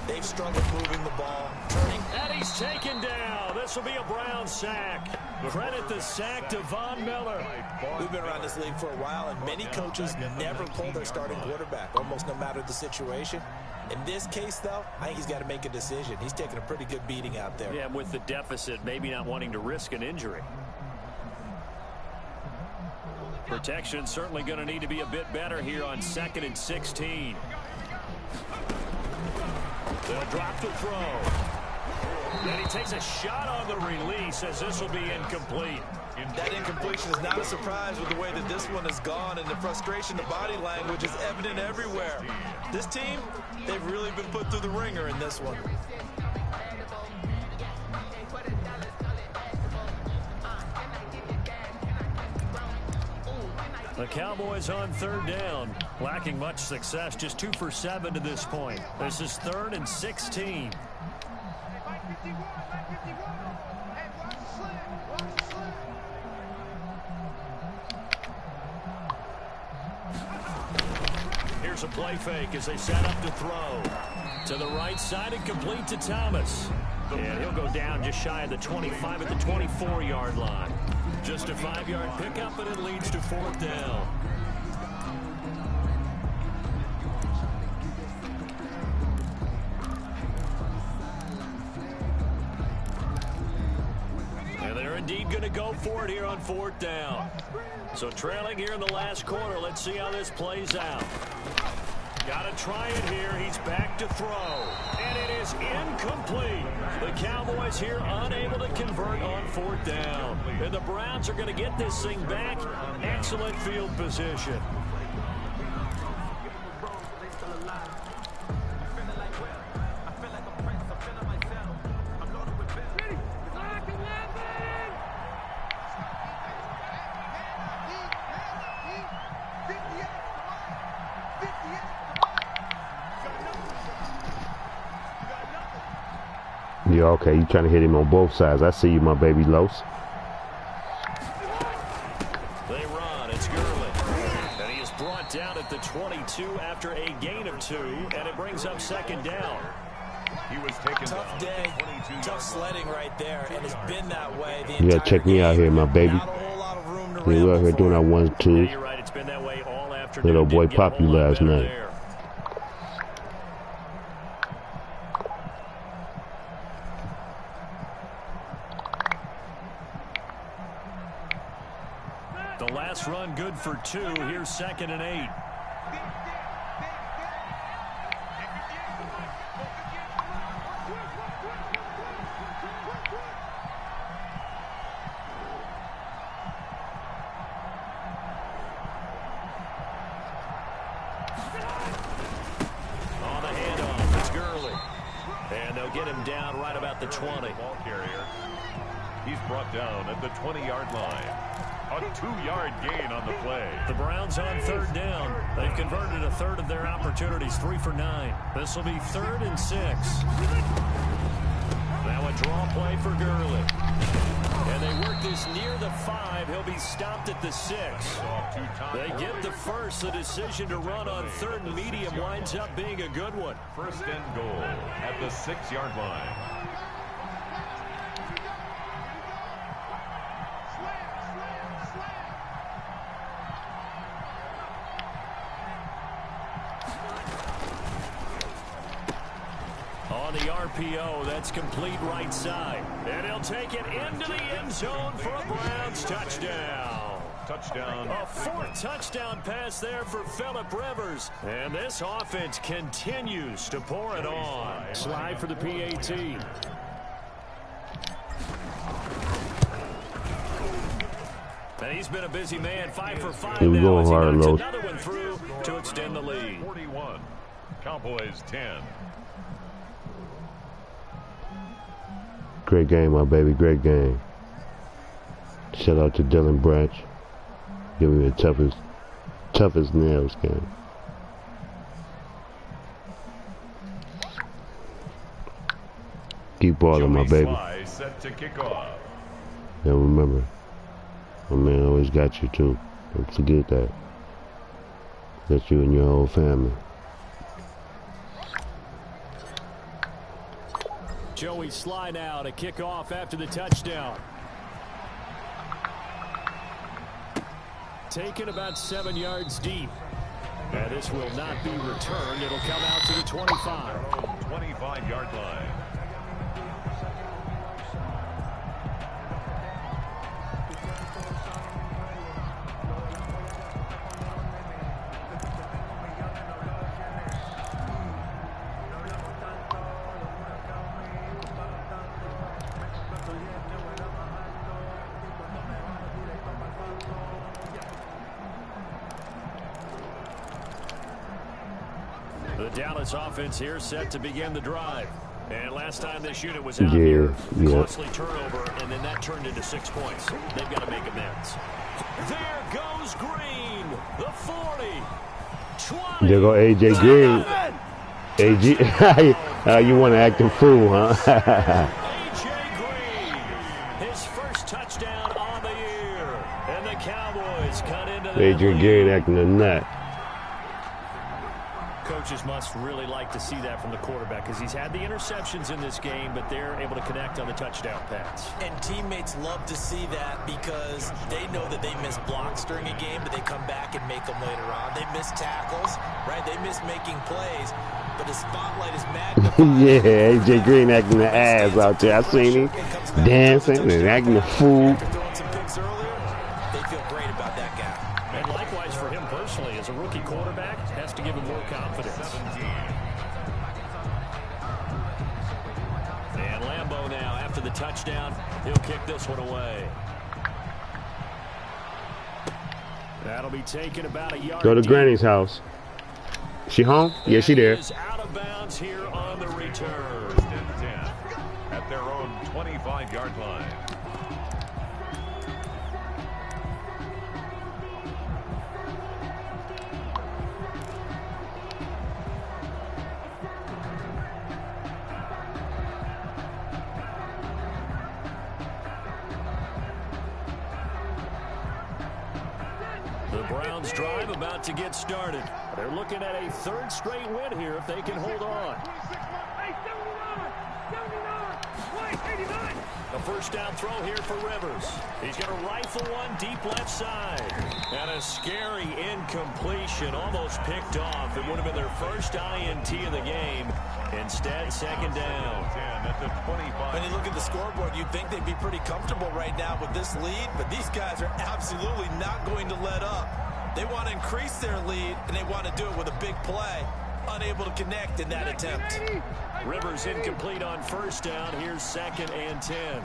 they've struggled moving the ball, turning. And he's taken down. This will be a Brown sack. Credit the sack to Von Miller. We've been around this league for a while, and many coaches never pull their starting quarterback, almost no matter the situation. In this case, though, I think he's got to make a decision. He's taking a pretty good beating out there. Yeah, with the deficit, maybe not wanting to risk an injury. Protection certainly going to need to be a bit better here on 2nd and 16. They'll drop the throw. And he takes a shot on the release as this will be incomplete. That incompletion is not a surprise with the way that this one has gone, and the frustration, the body language is evident everywhere. This team, they've really been put through the ringer in this one. The Cowboys on 3rd down, lacking much success, just 2 for 7 to this point. This is 3rd and 16. Here's a play fake as they set up to throw. To the right side and complete to Thomas. And he'll go down just shy of the 25 at the 24-yard line. Just a 5-yard pickup, and it leads to 4th down. And they're indeed going to go for it here on 4th down. So trailing here in the last quarter, let's see how this plays out. Got to try it here. He's back to throw. And it is incomplete. The Cowboys here unable to convert on 4th down. And the Browns are going to get this thing back. Excellent field position. Yeah, okay, you trying to hit him on both sides. I see you, my baby Los. They run. It's Gurley. And he is brought down at the 22 after a gain of 2, and it brings up 2nd down. He was taken Tough day, tough sledding right there, and it's been that way the You gotta check me out here, my baby. Yeah, we're out here doing our 1-2. You're right. It's been that way all afternoon. Little boy popped you last night. There. The last run good for 2. Here's 2nd and 8. On the handoff, it's Gurley. And they'll get him down right about the 20. Ball carrier. He's brought down at the 20-yard line. A 2-yard gain on the play. The Browns on 3rd down. They've converted a third of their opportunities, 3 for 9. This will be 3rd and 6. Now a draw play for Gurley. And they work this near the 5. He'll be stopped at the 6. They get the first. The decision to run on 3rd and medium winds up being a good one. 1st and goal at the 6-yard line. On the RPO, that's complete right side. And he'll take it into the end zone for a Browns touchdown. Touchdown. A fourth touchdown pass there for Phillip Rivers. And this offense continues to pour it on. Slide for the PAT. And he's been a busy man, 5 for 5 now as he knocks another one through to extend the lead. 41. Cowboys 10. Great game, my baby. Great game. Shout out to Dylan Branch. Give me the toughest nails game. Keep balling, my baby. Set to kick off. Yeah, remember, my man always got you too. Don't forget that. That's you and your whole family. Joey Sly now to kick off after the touchdown. Taken about 7 yards deep. And this will not be returned. It'll come out to the 25. 25-yard line. The Dallas offense here set to begin the drive. And last time this unit was out here, costly turnover, and then that turned into 6 points. They've got to make amends. There goes Green, the 40, 20. There go A.J. Green. A.J. You want to act a fool, huh? A.J. Green, his first touchdown on the year. And the Cowboys cut into the A.J. Green acting a nut. Coaches must really like to see that from the quarterback because he's had the interceptions in this game, but they're able to connect on the touchdown pass. And teammates love to see that because they know that they miss blocks during a game, but they come back and make them later on. They miss tackles, right? They miss making plays, but the spotlight is magnified. Yeah, A.J. Green acting the ass out there. I seen him dancing and acting a fool. After throwing some picks earlier, they feel great about that guy. And likewise for him personally, as a rookie quarterback, has to give him more confidence. 17. And Lambeau now, after the touchdown, he'll kick this one away. That'll be taken about a yard. Go to Granny's house. She home? Yeah, she there. Is out of bounds here on the return. 1st and 10 at their own 25-yard line. The Browns drive about to get started. They're looking at a 3rd straight win here if they can hold on. A first down throw here for Rivers. He's going to rifle one deep left side. And a scary incompletion, almost picked off. It would have been their first INT of the game. Instead, 2nd down. At the 25. When you look at the scoreboard, you'd think they'd be pretty comfortable right now with this lead, but these guys are absolutely not going to let up. They want to increase their lead, and they want to do it with a big play. Unable to connect in that attempt. Rivers incomplete on 1st down. Here's 2nd and 10.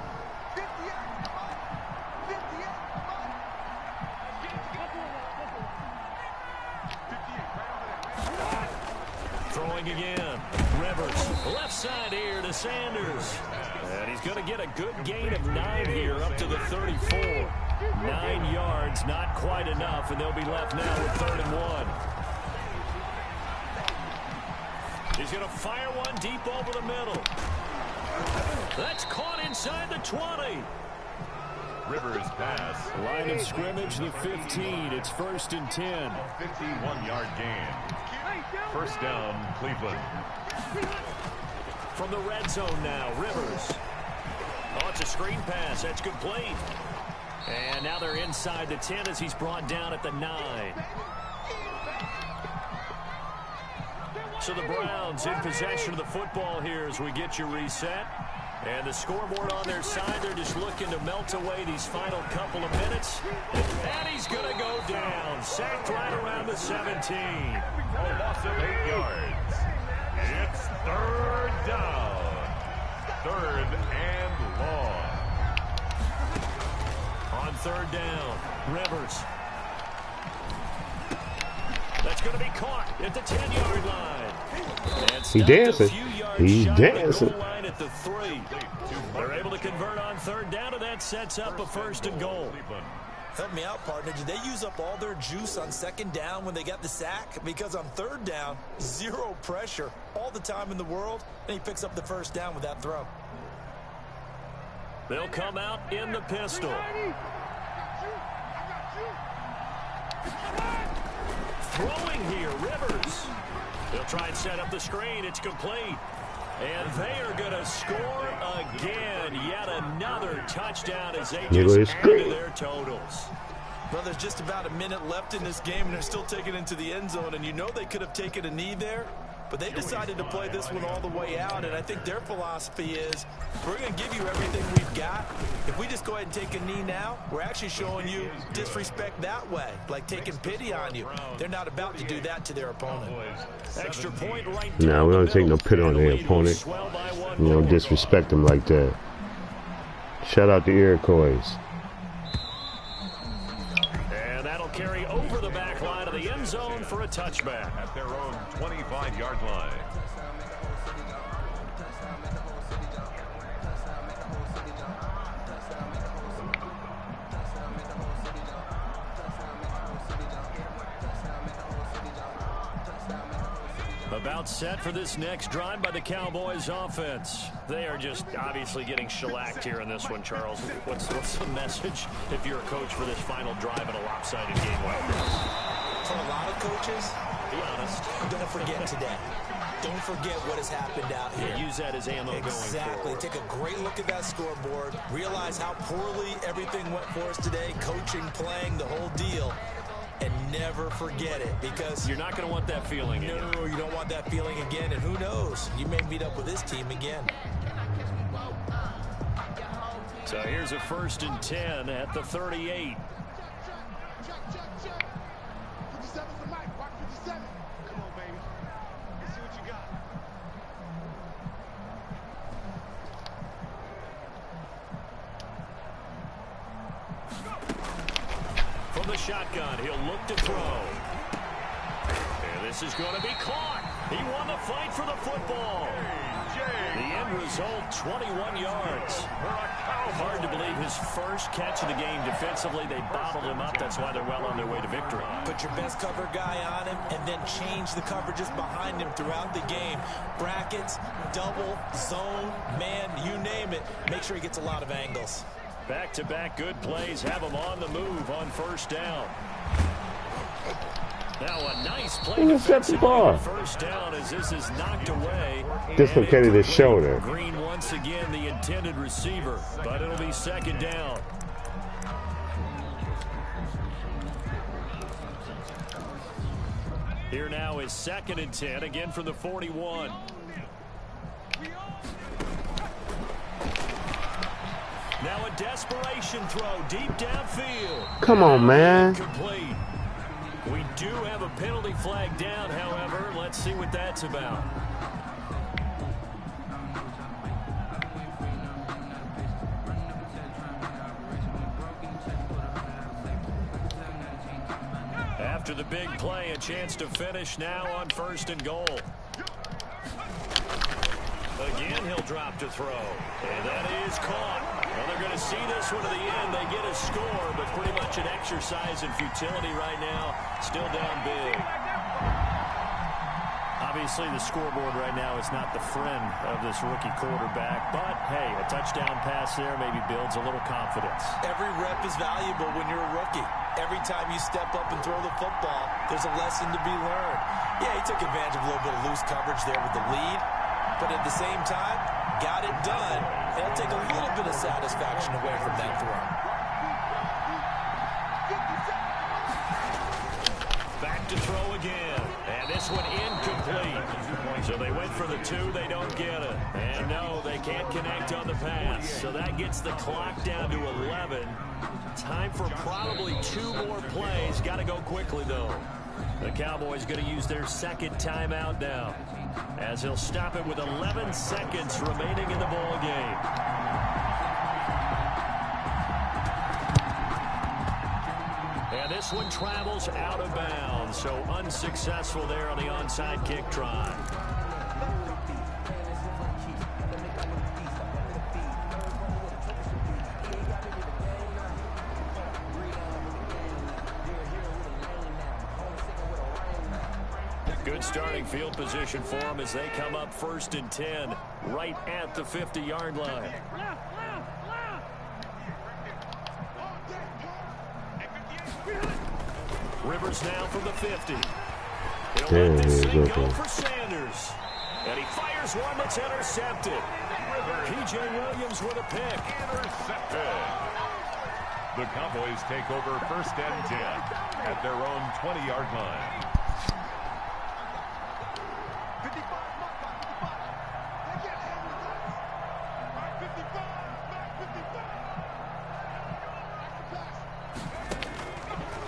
Throwing again. Rivers, left side here to Sanders. And he's going to get a good gain of 9 here up to the 34. 9 yards, not quite enough, and they'll be left now with 3rd and 1. He's going to fire one deep over the middle. That's caught inside the 20. Rivers pass. Line of scrimmage, the 15. It's 1st and 10. 51-yard gain. 1st down, Cleveland. From the red zone now, Rivers. Oh, it's a screen pass. That's complete. And now they're inside the 10 as he's brought down at the 9. So the Browns in possession of the football here as we get you reset. And the scoreboard on their side, they're just looking to melt away these final couple of minutes. And he's going to go down. Sacked right around the 17. A loss of 8 yards. It's third down. Third and long. On third down, Rivers. That's going to be caught at the 10-yard line. He dancing. He's dancing. At the 3. They're able to convert on third down, and that sets up a first and goal. Help me out, partner. Did they use up all their juice on second down when they got the sack? Because on third down, zero pressure, all the time in the world, and he picks up the first down with that throw. They'll come out in the pistol. Throwing here, Rivers. They'll try and set up the screen. It's complete. And they are going to score again. Yet another touchdown as they just add to their totals. Well, there's just about a minute left in this game, and they're still taking it into the end zone. And you know they could have taken a knee there, but they decided to play this one all the way out. And I think their philosophy is, we're going to give you everything we've got. If we just go ahead and take a knee now, we're actually showing you disrespect that way, like taking pity on you. They're not about to do that to their opponent. Extra point right. No, we don't take no pity on their opponent. We don't disrespect them like that. Shout out to Iroquois. And that'll carry over the back line of the end zone for a touchback. At their own 25-yard line. About set for this next drive by the Cowboys offense. They are just obviously getting shellacked here in this one, Charles. What's the message if you're a coach for this final drive in a lopsided game like this? For a lot of coaches, be honest, don't forget today. Don't forget what has happened out here. Yeah, use that as ammo going forward. Exactly. Take a great look at that scoreboard. Realize how poorly everything went for us today. Coaching, playing, the whole deal. And never forget it, because you're not going to want that feeling again. No, you don't want that feeling again. And who knows? You may meet up with this team again. So here's a 1st and 10 at the 38. From the shotgun, he'll look to throw. And this is going to be caught. He won the fight for the football. The end result, 21 yards. Hard to believe his first catch of the game defensively. They bottled him up. That's why they're well on their way to victory. Put your best cover guy on him and then change the coverages behind him throughout the game. Brackets, double, zone, man, you name it. Make sure he gets a lot of angles. Back-to-back good plays have him on the move on first down. Now a nice play defensively on first down as this is knocked away. Dislocated his shoulder. Green once again the intended receiver, but it'll be second down. Here now is 2nd and 10, again from the 41. Now a desperation throw deep downfield. Come on, man. Complete. We do have a penalty flag down, however. Let's see what that's about. After the big play, a chance to finish now on 1st and goal. Again, he'll drop to throw. And that is caught. Well, they're going to see this one to the end. They get a score, but pretty much an exercise in futility right now. Still down big. Obviously, the scoreboard right now is not the friend of this rookie quarterback. But, hey, a touchdown pass there maybe builds a little confidence. Every rep is valuable when you're a rookie. Every time you step up and throw the football, there's a lesson to be learned. Yeah, he took advantage of a little bit of loose coverage there with the lead. But at the same time, got it done. It'll take a little bit of satisfaction away from that throw. Back to throw again. And this one incomplete. So they went for the 2. They don't get it. And no, they can't connect on the pass. So that gets the clock down to 11. Time for probably 2 more plays. Got to go quickly, though. The Cowboys going to use their second timeout now, as he'll stop it with 11 seconds remaining in the ball game. And this one travels out of bounds, so unsuccessful there on the onside kick try. Good starting field position for them as they come up 1st and 10 right at the 50-yard line. Rivers now from the 50. He'll let this thing go for Sanders. And he fires one that's intercepted. P.J. Williams with a pick. Intercepted. The Cowboys take over 1st and 10 at their own 20-yard line.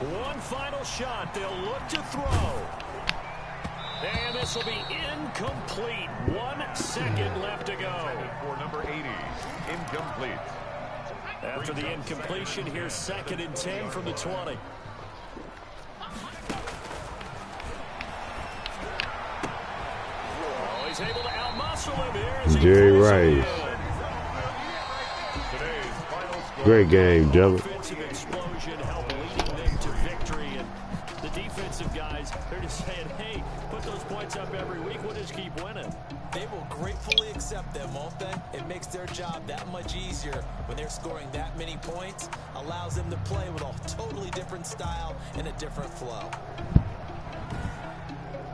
One final shot. They'll look to throw. And this will be incomplete. 1 second left to go. For number 80, incomplete. After the incompletion, here's 2nd and 10 from the 20. Oh, he's able to outmuscle him here as he Jerry pulls Rice. it in. Great game, gentlemen. Offensive explosion helped leading them to victory, and the defensive guys, they're just saying, hey, put those points up every week, we'll just keep winning. They will gratefully accept them, won't they? It makes their job that much easier when they're scoring that many points. Allows them to play with a totally different style and a different flow.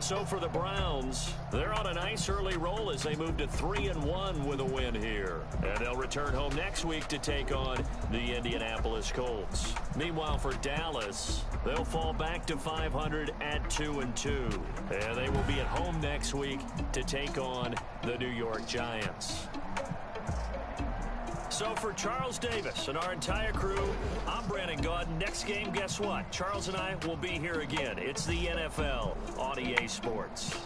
So for the Browns, they're on a nice early roll as they move to 3-1 with a win here. And they'll return home next week to take on the Indianapolis Colts. Meanwhile, for Dallas, they'll fall back to 500 at 2-2. And they will be at home next week to take on the New York Giants. So for Charles Davis and our entire crew, I'm Brandon Gaudin. Next game, guess what? Charles and I will be here again. It's the NFL on EA Sports.